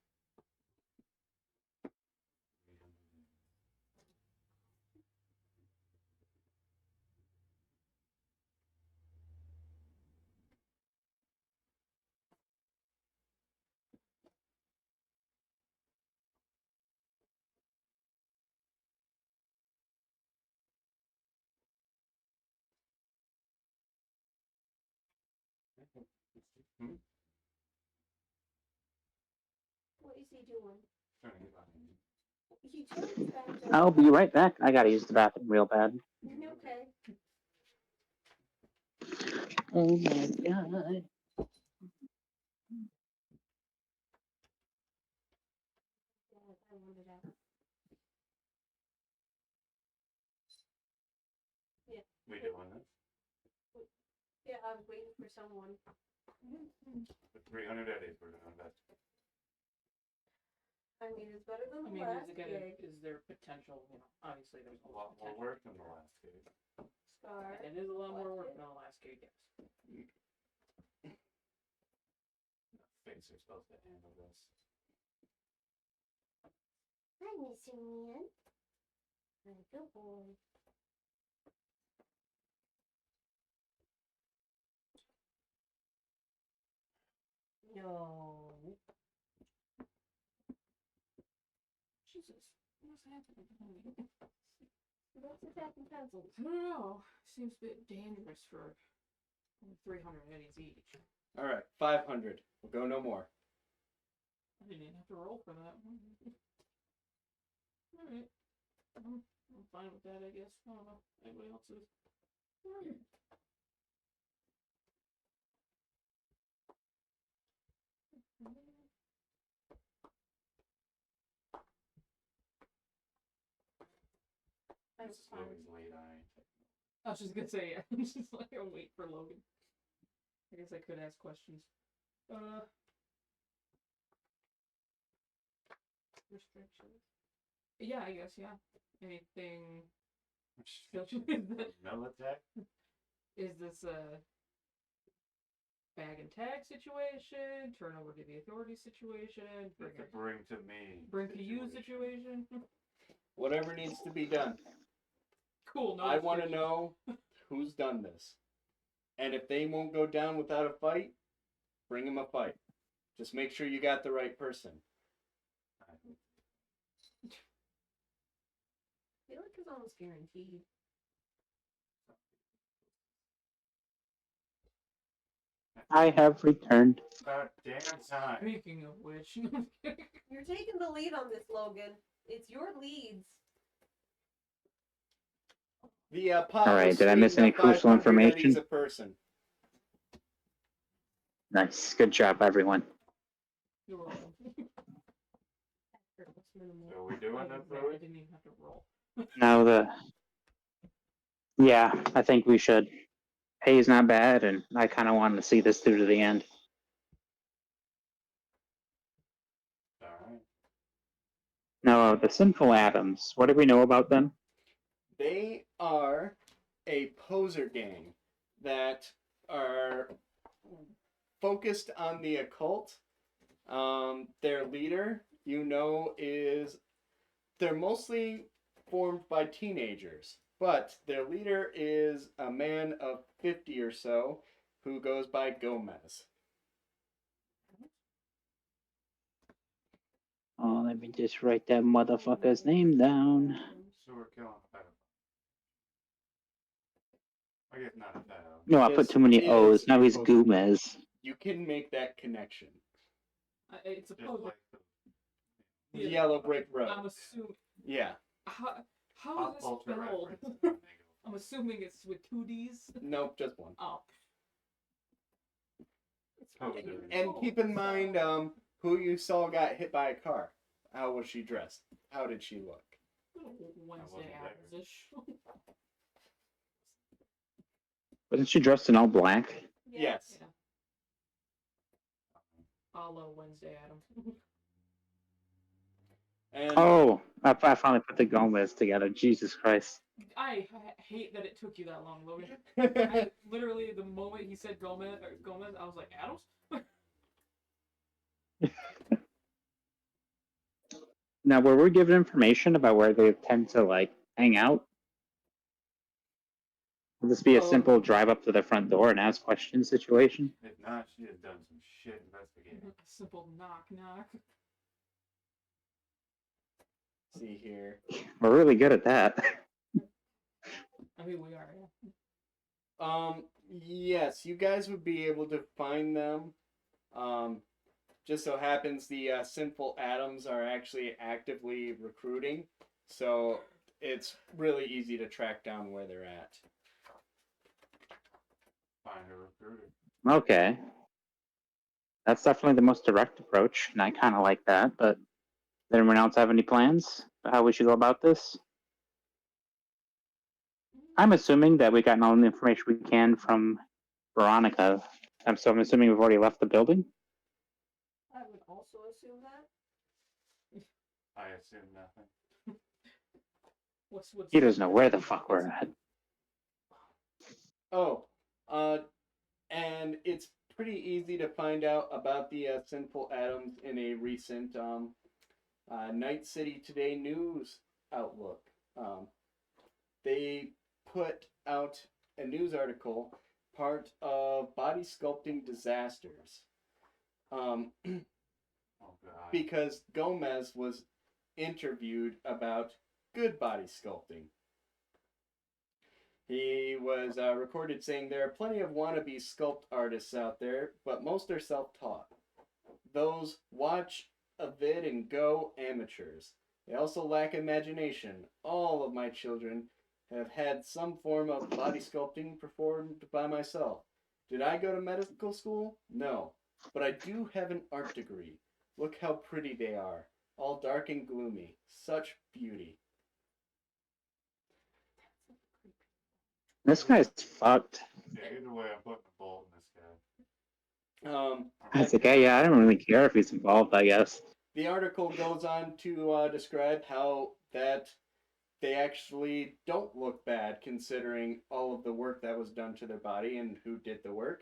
Hmm? What is he doing? Trying to get behind you. He turned back to I'll be right back. I gotta use the bathroom real bad. Okay. Oh my god. Yeah, I wanted out. Yeah. We doing this? Yeah, I was waiting for someone. For 300 eddies, we're gonna invest. I mean, it's better than I the mean, last is gig. there potential? You know, obviously there's A lot more potential. work than the last gig. Scar. It is a lot more work than the last gig, yes. Fates are supposed to handle this. Hi, Mr. Man. Good boy. No. Jesus, what's happening? What's attacking pencils? I don't know. Seems a bit dangerous for 300 eddies each. All right, 500. We'll go no more. I didn't even have to roll for that. Alright. I'm fine with that, I guess. I don't know. Anybody else is? Alright. I'm This is fine. always late. I ain't taking I was just gonna say, I'm just like, I'll wait for Logan. I guess I could ask questions. Restrictions. Yeah, I guess, yeah. Anything. Militech? Is this a bag and tag situation? Turn over to the authority situation? It's a bring to me. Bring to you situation? Whatever needs to be done. Cool, no I want to restrictions. know who's done this. And if they won't go down without a fight, bring them a fight. Just make sure you got the right person. I feel like it's almost guaranteed. I have returned. About damn time. Speaking of which, You're taking the lead on this, Logan. It's your leads. The pot All right, was did I miss sweetened any to crucial 500 eddies information? a person. Nice. Good job, everyone. you're welcome. What's minimal? So we doing I this, didn't Louis? even have to roll. Now yeah, I think we should. Pay's not bad, and I kind of wanted to see this through to the end. Alright. Now, the Sinful Atoms, what do we know about them? They are a poser gang that are focused on the occult. Their leader, is they're mostly formed by teenagers, but their leader is a man of 50 or so who goes by Gomez. Oh, let me just write that motherfucker's name down. So we're killing a pedophile. I guess not a pedo. No, I put This too many is O's. Now a he's poser gang. Gomez. You can make that connection. It's Just supposed like the Yeah. Yellow Brick Road. I'm assuming. Yeah. How pop is this culture spelled? reference. and then they I'm go, assuming it's with 2 D's. Nope, just one. Oh. It's Poser. fine. And keep in mind, who you saw got hit by a car. How was she dressed? How did she look? Wednesday wasn't there. hours-ish. Wasn't she dressed in all black? Yes. Yeah. A la Wednesday Adam. And Oh, I finally put the Gomez together. Jesus Christ. I hate that it took you that long, Logan. I literally, the moment he said Gomez, I was like, Adams? Now, were we given information about where they tend to, like, hang out? Will this be a simple drive up to the front door and ask questions situation? If not, she has done some shit investigating. Simple knock knock. see here. We're really good at that. I mean, we are, yeah. Yes, you guys would be able to find them. Just so happens the Sinful Atoms are actually actively recruiting, so it's really easy to track down where they're at. Find a recruiter. Okay. That's definitely the most direct approach, and I kind of like that, but does anyone else have any plans for how we should go about this? I'm assuming that we gotten all the information we can from Veronica. So I'm assuming we've already left the building. I would also assume that. I assume nothing. What's He doesn't know where the fuck we're at. Oh, and it's pretty easy to find out about the sinful atoms in a recent Night City Today news outlook. They put out a news article, part of body sculpting disasters. Oh god. Because Gomez was interviewed about good body sculpting. He was recorded saying there are plenty of wannabe sculpt artists out there, but most are self-taught. Those watch a vid and go amateurs. They also lack imagination. All of my children have had some form of body sculpting performed by myself. Did I go to medical school? No. But I do have an art degree. Look how pretty they are. All dark and gloomy. Such beauty. This guy's fucked. Yeah, either way, I'm putting a bolt in this guy. I was like, hey, yeah, I don't really care if he's involved, I guess. The article goes on to describe how that they actually don't look bad considering all of the work that was done to their body and who did the work,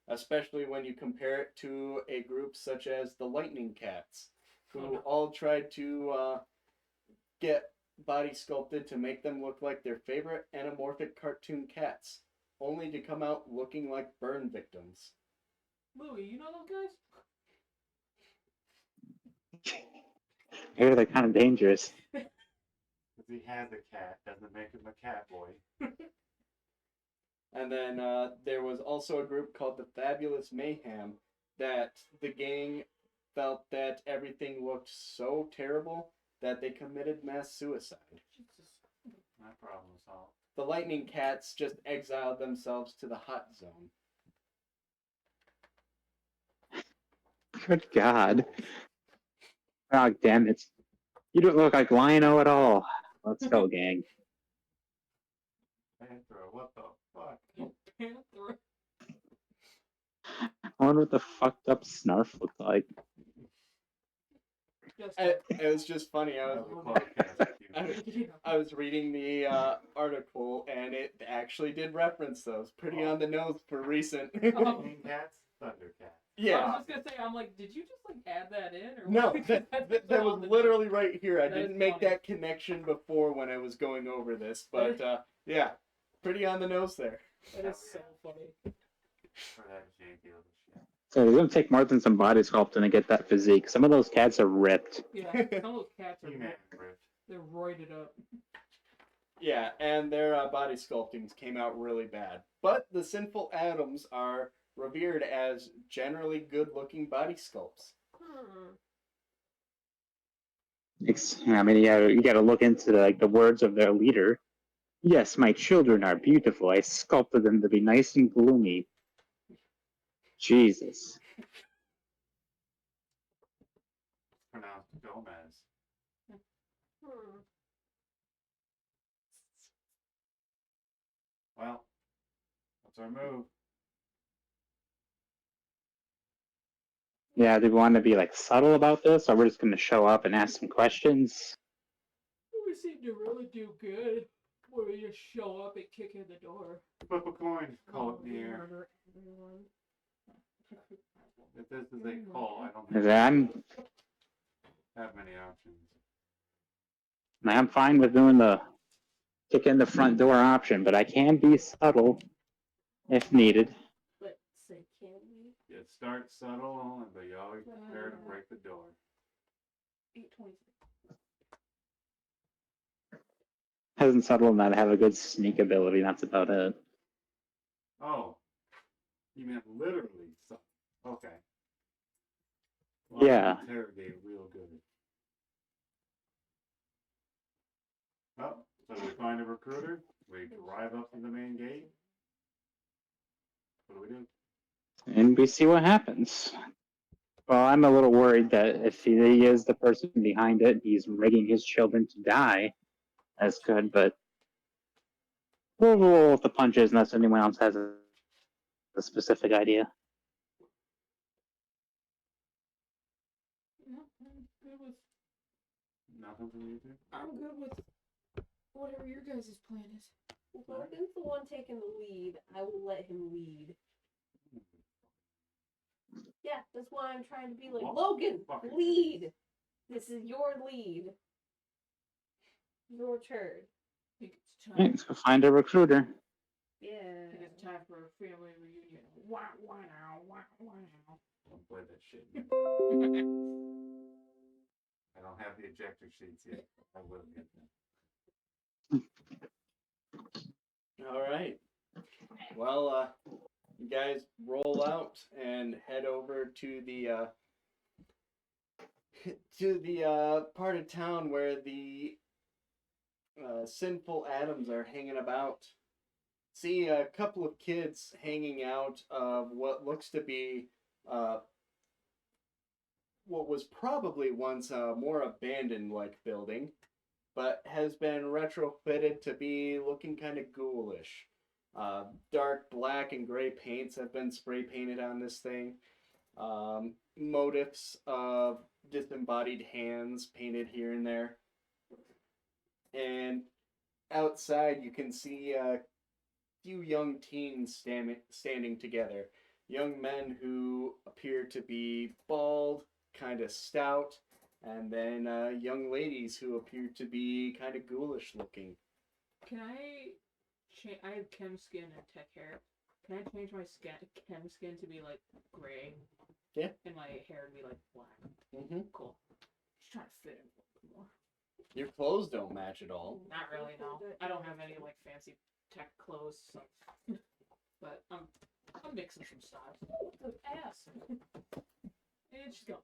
especially when you compare it to a group such as the Lightning Cats, who all tried to get body sculpted to make them look like their favorite anamorphic cartoon cats, only to come out looking like burn victims. Louie, you know those guys? Maybe they're kind of dangerous. Because he has a cat, doesn't make him a cat boy. And then there was also a group called the Fabulous Mayhem that the gang felt that everything looked so terrible that they committed mass suicide. That problem solved. The Lightning Cats just exiled themselves to the hot zone. Good God. Oh, damn it. You don't look like Lion-O at all. Let's go, gang. Panther, what the fuck? Panther. I wonder what the fucked up Snarf looked like. Just It was just funny. That was a close cast. I was reading the article, and it actually did reference those. Pretty on the nose for recent. King Cats, Thundercats. I Yeah. was just gonna say, I'm like, did you just like add that in or No, what? that was literally right here. I That didn't is make funny. that connection before when I was going over this, but yeah, pretty on the nose there. That is so funny. For that janky little shit. So it's going to take more than some body sculpting to get that physique. Some of those cats are ripped. Yeah, some of those cats are He-Man ripped. they're roided up. Yeah, and their body sculptings came out really bad. But the Sinful Atoms are revered as generally good-looking body sculpts. I mean, you got to look into the words of their leader. Yes, my children are beautiful. I sculpted them to be nice and gloomy. Jesus. Pronounced Gomez. Well, what's our move? Yeah, do we want to be like subtle about this, or we're just going to show up and ask some questions? We seem to really do good. Where we just show up and kick in the door. Flip a coin, call it in the air. Murder everyone. If this is a call, I don't Because think I have many options. I'm fine with doing the kick in the front door option, but I can be subtle if needed. But say, can we? You start subtle, but you always prepare to break the door. 8:26. Hasn't subtle enough to have a good sneak ability. That's about it. Oh, you meant literally subtle. Okay. Yeah. Interrogate real good. Oh, so we find a recruiter. We drive up to the main gate. What do we do? And we see what happens. Well, I'm a little worried that if he is the person behind it, he's rigging his children to die. That's good, but We'll roll with the punches unless anyone else has a specific idea. No, I'm good with. Nothing for you two? I'm good with whatever your guys' plan is. Logan's the one taking the lead. I will let him lead. Yeah, that's why I'm trying to be like, Well, Logan, fucking- lead. This is your lead. Your turn. I think it's Right, time. let's go find a recruiter. Yeah. I think it's time for a family reunion. Wow, wow, wow, wow. Don't play that shit. I don't have the ejector sheets yet. I will get them. All right. Well, you guys roll out and head over to the part of town where the sinful atoms are hanging about. See a couple of kids hanging out of what looks to be what was probably once a more abandoned-like building, but has been retrofitted to be looking kind of ghoulish. Dark black and gray paints have been spray painted on this thing. Motifs of disembodied hands painted here and there. And outside, you can see a few young teens standing together. Young men who appear to be bald, kind of stout, and then young ladies who appear to be kind of ghoulish looking. Can I change? I have chem skin and tech hair. Can I change my chem skin to be like gray? Yeah. And my hair to be like black. Mm-hmm. Cool. Just trying to fit in a little bit more. Your clothes don't match at all. Not really, no. I don't have any like fancy tech clothes, so. But I'm mixing some styles. Oh, the ass. And she's going.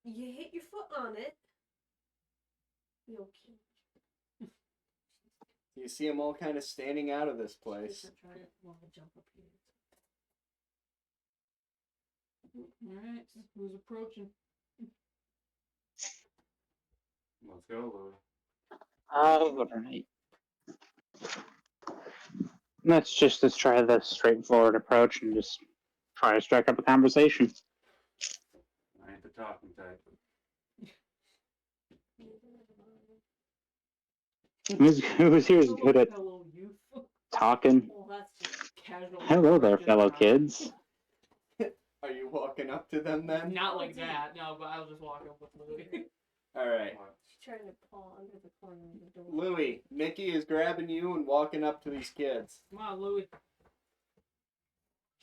You hit your foot on it. You okay? You see them all kind of standing out of this place. I'm trying to want to jump up here. Alright, who's approaching? Let's go, Louis. Alright. Let's try the straightforward approach and just try to strike up a conversation. I ain't the talking type. Who's here is good at Hello, youth. talking. Well, that's just Casual. Hello there, approaching fellow crowd. kids. Are you walking up to them then? Not like that, no, but I was just walking up with Louis. All right. What? she's trying to paw under the corner of the door. Louis, Nikki is grabbing you and walking up to these kids. Come on, Louis.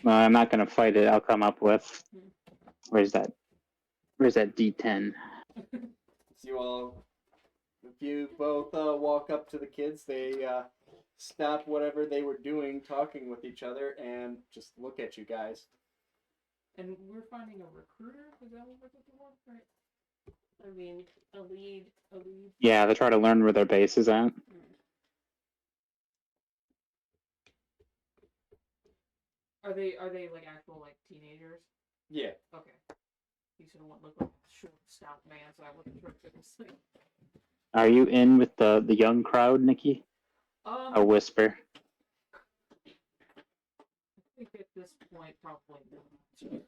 Well, I'm not gonna fight it. I'll come up with. Where's that D10? If you both walk up to the kids, they stop whatever they were doing, talking with each other, and just look at you guys. And we're finding a recruiter? Is that what we're looking for? Right. I mean, a lead. Yeah, they try to learn where their base is at. Are they like actual like teenagers? Yeah. Okay. These don't look like a short, stout man, so I wasn't sure if it was like. Are you in with the young crowd, Nikki? A whisper. I think at this point probably not.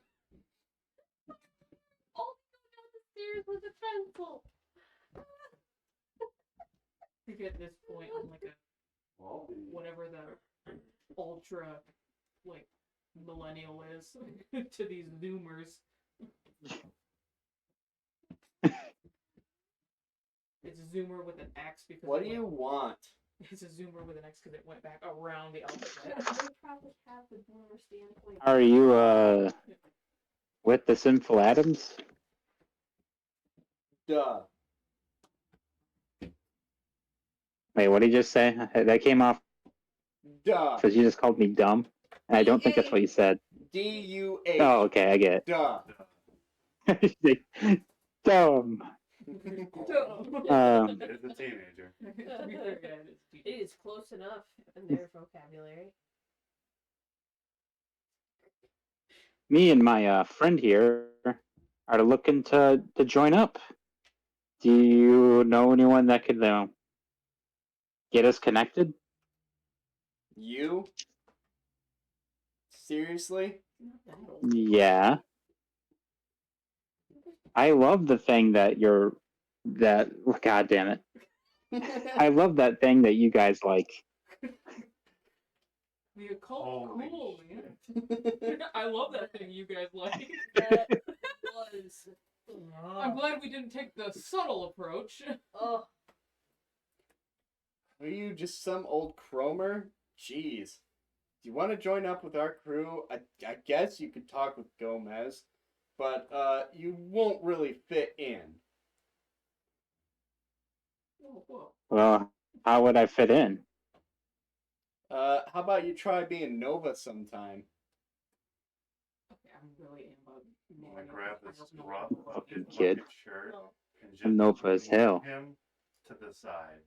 Oh, go down the stairs with a pencil. I think at this point I'm like a Well, whatever the ultra like millennial is to these zoomers. It's a zoomer with an X because What do you want? It's a zoomer with an X because it went back around the They alphabet. probably have the boomer standpoint. Are you with the sinful atoms? Duh. Wait, what did you just say? That came off Duh. because you just called me dumb, and I don't think that's what you said. D-U-H. Oh, okay, I get Duh. it. Dumb. it's a teenager. To be fair, yeah, It is close enough in their vocabulary. Me and my friend here are looking to join up. Do you know anyone that could get us connected? You? Seriously? Not that old. Yeah. I love the thing that you're. That. God damn it. I love that thing that you guys like. The occult, Holy cool, man. shit. I love that thing you guys like. That was. I'm glad we didn't take the subtle approach. Oh, Are you just some old chromer? Jeez. Do you want to join up with our crew? I guess you could talk with Gomez, but you won't really fit in. Whoa. Well, how would I fit in? How about you try being Nova sometime? Okay, I'm really am about. I'm gonna grab this rough Fucking bucket kid. shirt no. and just I'm Nova as move hell. him to the side.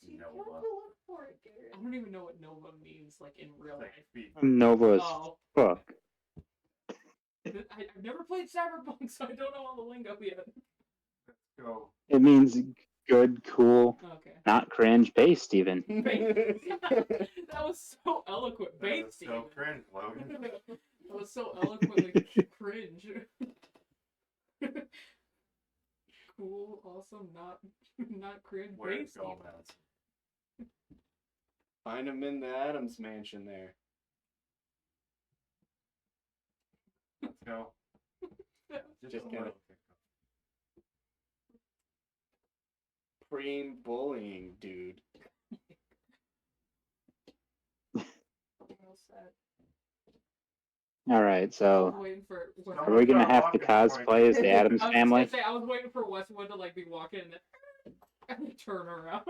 You Nova. have to look for it, Garrett. I don't even know what Nova means, like in real Like life. feet. I'm Nova as Oh, fuck. I've never played Cyberpunk, so I don't know all the lingo yet. Go. It means good, cool, Okay. not cringe, based even. That was so eloquent. That Bait was so Steven. cringe, Logan. That was so eloquently cringe. Cool, awesome, not cringe. Where's Bait Steven. Gomez? Find him in the Adams mansion there. Let's go. Just a kinda- little Preem bullying, dude. Well said. All right, I was so waiting for. are we gonna have to cosplay as the Adams I was family? just gonna say I was waiting for Westwood to like be walking and then turn around.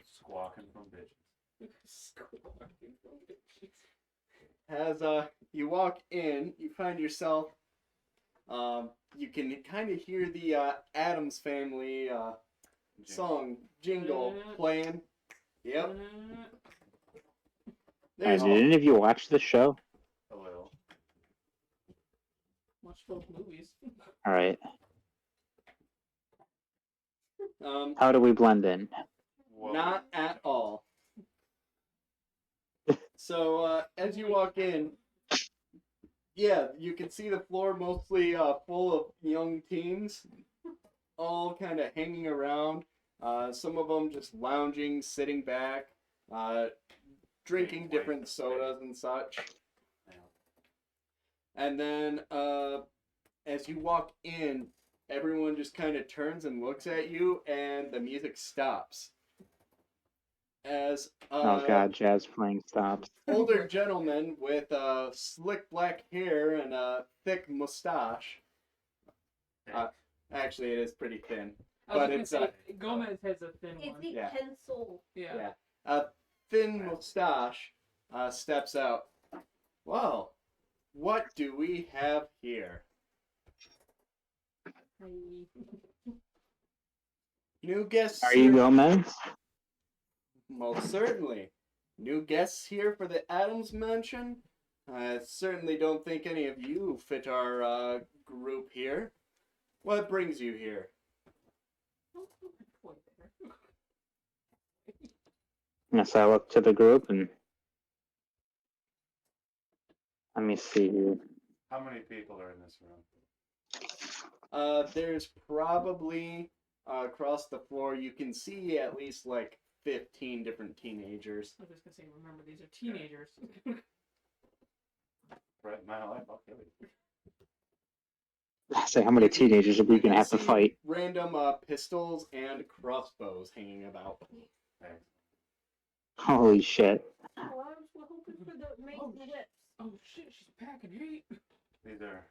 Squawking from bitches. As you walk in, you find yourself. You can kind of hear the Adams family song jingle playing. Yep. There's Did any of you watch the show? A little. Watch both movies. All right. How How do we blend in? Not at all. So as you walk in, yeah, you can see the floor mostly full of young teens, all kind of hanging around. Some of them just lounging, sitting back, drinking different sodas and such. And then as you walk in, everyone just kind of turns and looks at you, and the music stops. As Oh god, jazz playing stops. older gentleman with slick black hair and a thick mustache. Actually, it is pretty thin. I was But gonna it's, say Gomez has a thin It's one. the Yeah. pencil. Yeah. Yeah. A thin mustache steps out. Well, what do we have here? New guests Are here. you Gomez? Most certainly. New guests here for the Adams Mansion? I certainly don't think any of you fit our group here. What brings you here? Yes, I look to the group and let me see here. How many people are in this room? There's probably across the floor, you can see at least like 15 different teenagers. I was just gonna say, remember these are teenagers. Right in my life, I'll kill you. Say how many teenagers are we You can gonna have to see fight? random pistols and crossbows hanging about. Thanks. Holy shit. Alarms were hoping for the main Oh, whips. Oh shit, she's packing heat. These are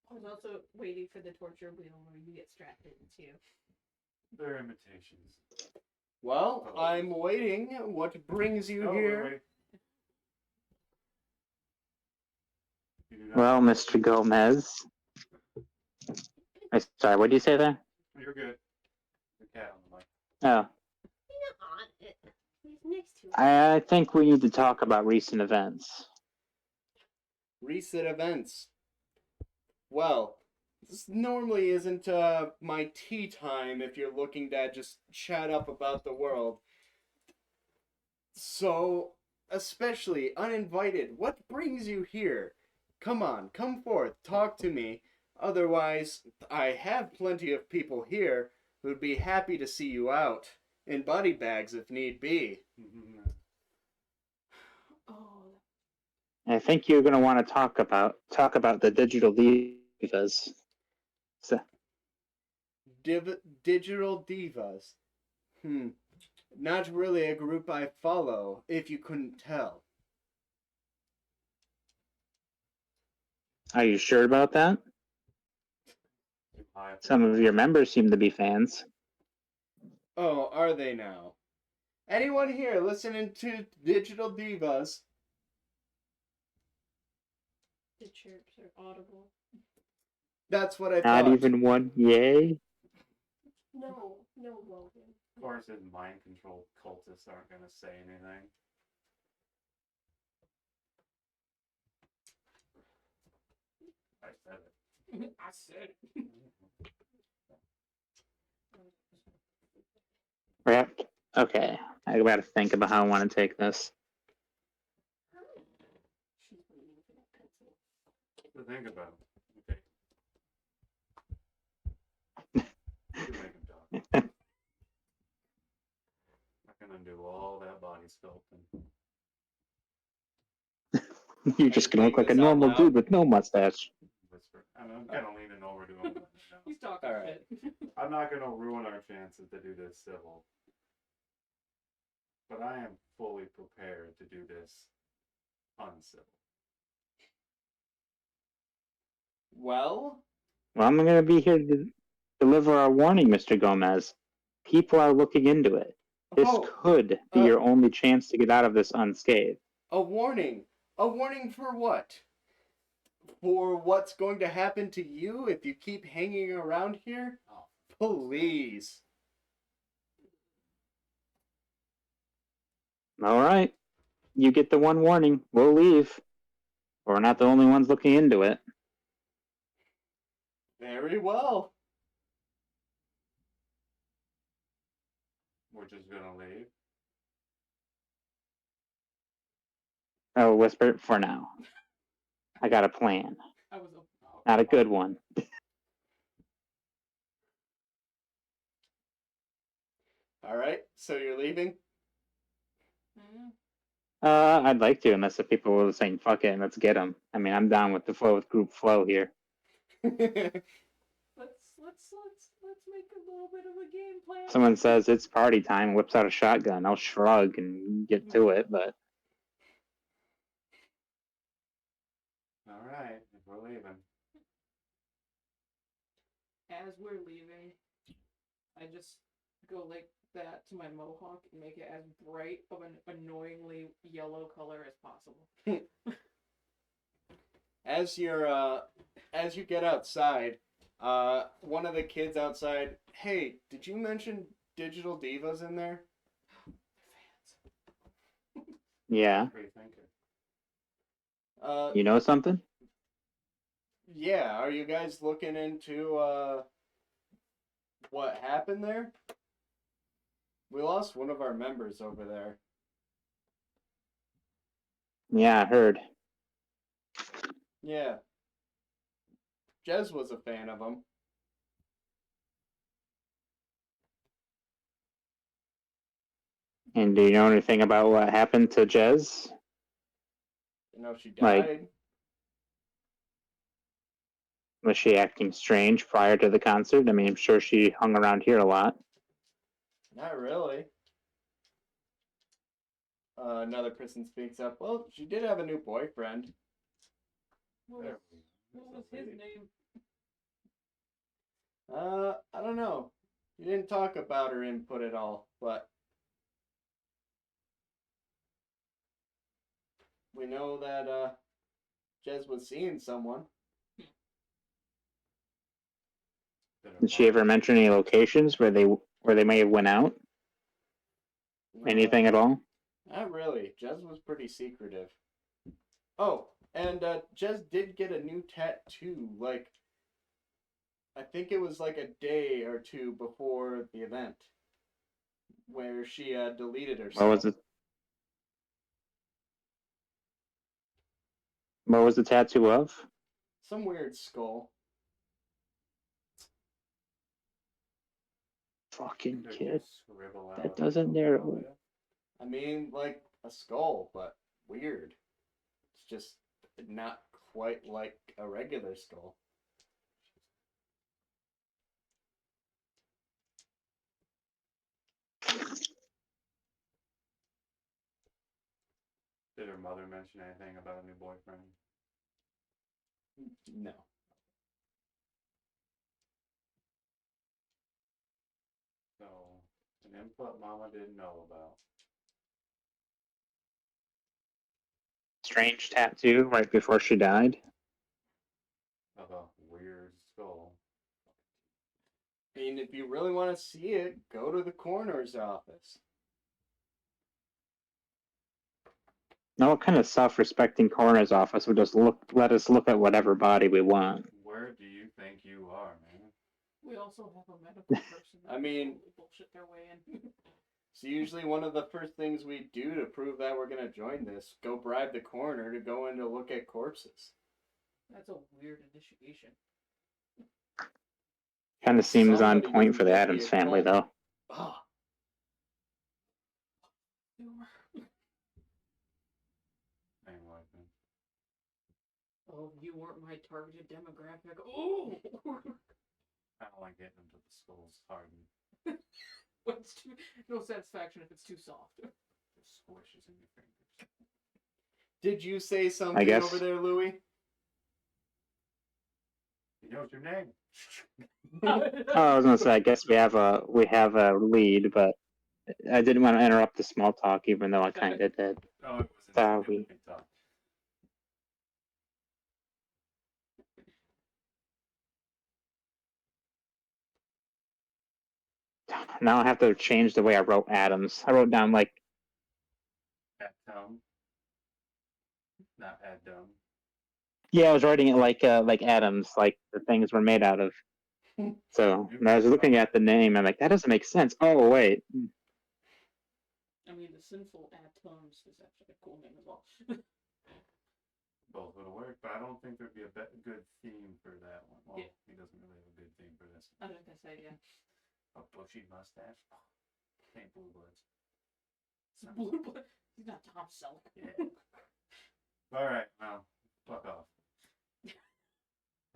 I was also waiting for the torture wheel where you get strapped into. they're imitations. Well, I'm waiting. What brings you Oh, here? wait. You do not- Well, Mr. Gomez. Sorry, what did you say there? You're good. The cat on the mic. Oh, He's not on it. He's next to it. I think we need to talk about recent events. Recent events. Well, this normally isn't my tea time if you're looking to just chat up about the world. So, especially uninvited, what brings you here? Come on, come forth, talk to me. Otherwise, I have plenty of people here who'd be happy to see you out, in body bags if need be. Oh, I think you're going to want to talk about the digital divas. So, Digital divas. Not really a group I follow, if you couldn't tell. are you sure about that? Some of your members seem to be fans. Oh, are they now? Anyone here listening to Digital Divas? The chirps are audible. That's what I Not thought. even one. Yay. No, no, Logan. Of course, his mind controlled cultists aren't going to say anything. I said it. I said it. Right. Okay. I got to think about how I want to take this. She's waiting for that pencil. To think about. Okay. You can make him talk. I can undo all that body sculpting. You're just you going to look saying like a this out normal loud? dude with no mustache. Whisper. I'm kind of leaning over to him. He's talking All right. shit. I'm not going to ruin our chances to do this civil. But I am fully prepared to do this uncivil. Well, Well, I'm going to be here to deliver our warning, Mr. Gomez. People are looking into it. This could be your only chance to get out of this unscathed. a warning. A warning for what? For what's going to happen to you if you keep hanging around here? Oh. Please. All right. You get the one warning. We'll leave. We're not the only ones looking into it. Very well. We're just going to leave. Oh, whisper for now. I got a plan. I was Not a good one. All right, so you're leaving? I'd like to, unless the people were saying fuck it and let's get them. I mean, I'm down with the flow with group flow here. let's make a little bit of a game plan. Someone says it's party time, whips out a shotgun. I'll shrug and get to it, but All right, if we're leaving. As we're leaving, I just go like that to my mohawk and make it as bright of an annoyingly yellow color as possible. As you get outside, one of the kids outside, hey, did you mention Digital Divas in there? yeah. What are you thinking? You know something? Yeah, are you guys looking into what happened there? We lost one of our members over there. Yeah, I heard. Yeah. Jez was a fan of him. And do you know anything about what happened to Jez? You know, she died. Like- Was she acting strange prior to the concert? I mean, I'm sure she hung around here a lot. Not really. Another person speaks up. Well, she did have a new boyfriend. There we go. What was his name? I don't know. He didn't talk about her input at all, but we know that Jez was seeing someone. Did she ever mention any locations where they may have went out? Anything at all? Not really. Jez was pretty secretive. Oh, and Jez did get a new tattoo. Like, I think it was like a day or two before the event where she deleted herself. What was it? What was the tattoo of? Some weird skull. Fucking Could kid. just scribble That out doesn't little narrow. Claudia. I mean, like a skull, but weird. It's just not quite like a regular skull. Did her mother mention anything about a new boyfriend? No. So, an input Mama didn't know about. Strange tattoo right before she died. Of a weird skull. I mean, if you really want to see it, go to the coroner's office. Now, what kind of self-respecting coroner's office would just let us look at whatever body we want? Where do you think you are, man? We also have a medical person. I mean- totally bullshit their way in. It's usually one of the first things we do to prove that we're going to join this. Go bribe the coroner to go in to look at corpses. That's a weird initiation. Kind of seems on Somebody point for the doesn't get Adams the family, occult. though. Ah, Anyway, then. Oh, you weren't my targeted demographic. Oh! I don't like getting into the skulls hardened. But it's too, no satisfaction if it's too soft. The squishes in your fingers. did you say something guess- over there, Louie? He knows your name. Oh, I was gonna say, I guess we have a lead, but I didn't want to interrupt the small talk, even though I kind of did. Oh, it was Sorry. insignificant talk. Now I have to change the way I wrote Adams. I wrote down like, Atom. Not Adam. yeah, I was writing it like Adams, like the things were made out of. So when I was looking at the name, I'm like, that doesn't make sense. Oh wait, I mean, the sinful atoms is actually a cool name as well. Both would have worked, but I don't think there'd be a good theme for that one. Well, Yeah. he doesn't really have a good theme for this. I was gonna say, yeah. A bushy mustache. Oh, ain't Blue Bloods. It's blue blood. He's not Tom Selleck. Yeah. Alright, well, fuck off.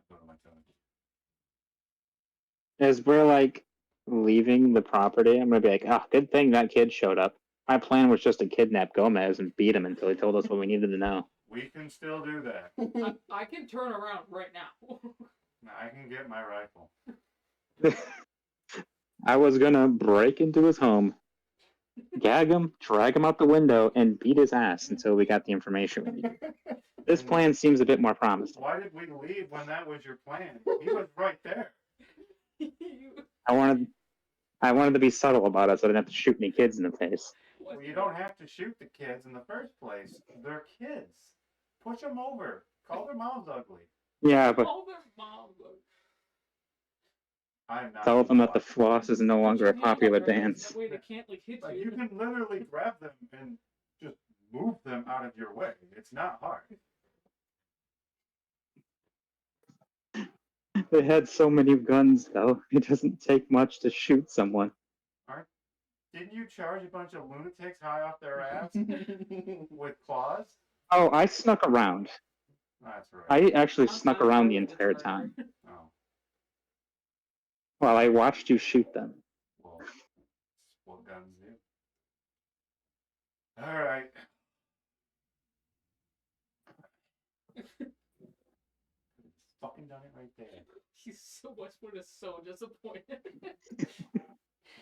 Go to my tongue. as we're like leaving the property, I'm gonna be like, oh, good thing that kid showed up. My plan was just to kidnap Gomez and beat him until he told us what we needed to know. We can still do that. I can turn around right now. Now, I can get my rifle. I was gonna break into his home, gag him, drag him out the window, and beat his ass until we got the information we needed. This plan seems a bit more promising. Why did we leave when that was your plan? He was right there. I wanted to be subtle about it so I didn't have to shoot any kids in the face. Well, you don't have to shoot the kids in the first place. They're kids. Push them over. Call their moms ugly. Yeah, but All their moms. I'm not. tell them gonna that the watch floss is no longer a Put your hand popular up, right? dance. That way they can't like hit Like, you. you can literally grab them and just move them out of your way. It's not hard. They had so many guns, though. It doesn't take much to shoot someone. Didn't you charge a bunch of lunatics high off their ass with claws? Oh, I snuck around. That's right. I actually I'm snuck not around the part of entire charter. time Oh, while I watched you shoot them. well, that's what guns do. All right. Fucking done it right there. Westwood is so disappointed.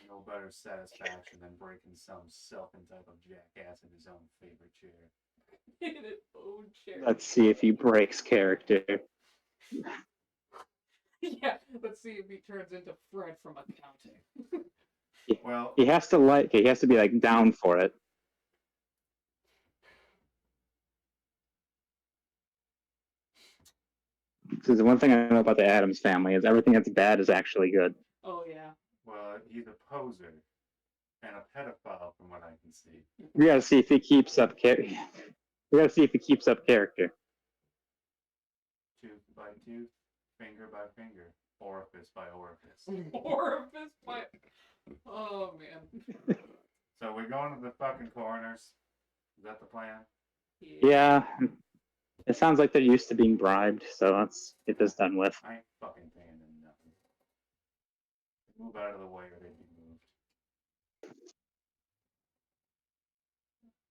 No better satisfaction than breaking some silken type of jackass in his own favorite chair. In his own chair. Let's see if he breaks character. Yeah, let's see if he turns into Fred from accounting. Well, He has to like it. He has to be like down for it. Because the one thing I know about the Addams family is everything that's bad is actually good. Oh yeah. Well, he's a poser and a pedophile, from what I can see. We gotta see if he keeps up. We gotta see if he keeps up character. Tooth by tooth, finger by finger, orifice by orifice. Orifice by. Oh man. So we're going to the fucking coroners. Is that the plan? Yeah, it sounds like they're used to being bribed, so let's get this done with. I ain't fucking paying them nothing. Move out of the way or they'd be moved.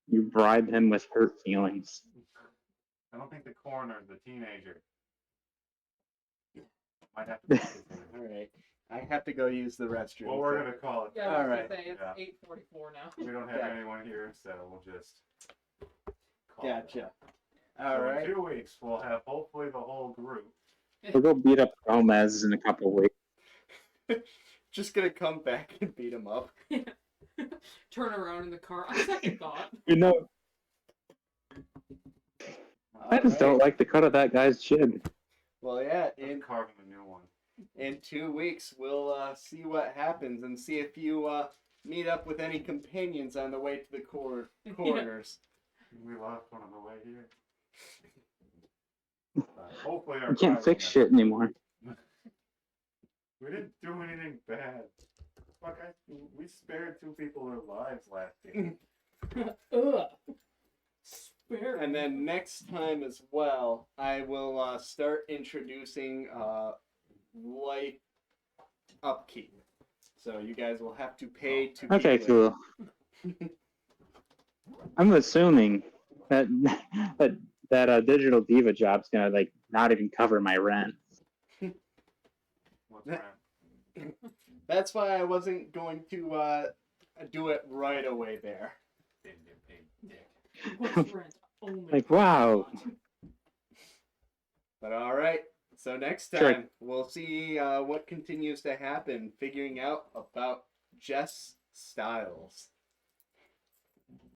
You bribe him with hurt feelings. I don't think the coroner's the teenager. Might have to be his age. All right. I have to go use the restroom. Well, we're gonna call it. Yeah, that. I was Alright. gonna say it's Yeah. 8:44 now. We don't have Yeah. anyone here, so we'll just. Call Gotcha. It. All So right. in 2 weeks, we'll have hopefully the whole group. We'll go beat up Gomez in a couple of weeks. Just gonna come back and beat him up. Turn around in the car. On second thought. You know, I just don't like the cut of that guy's chin. Well, yeah. And carve him a new one. In 2 weeks, we'll see what happens and see if you meet up with any companions on the way to the coroners. We lost one on the way here. Hopefully our You can't driver fix will- shit anymore. We didn't do anything bad. Fuck, we spared 2 people their lives last year. Ugh. Spare. And then next time as well, I will start introducing light upkeep. So you guys will have to pay to. Okay, keep cool. I'm assuming that that digital diva job's gonna like not even cover my rent. What's that? That's why I wasn't going to do it right away there. Didn't get paid, dick. What's rent? Only. Like, wow. But all right. So next time Sure. we'll see what continues to happen, figuring out about Jess Styles.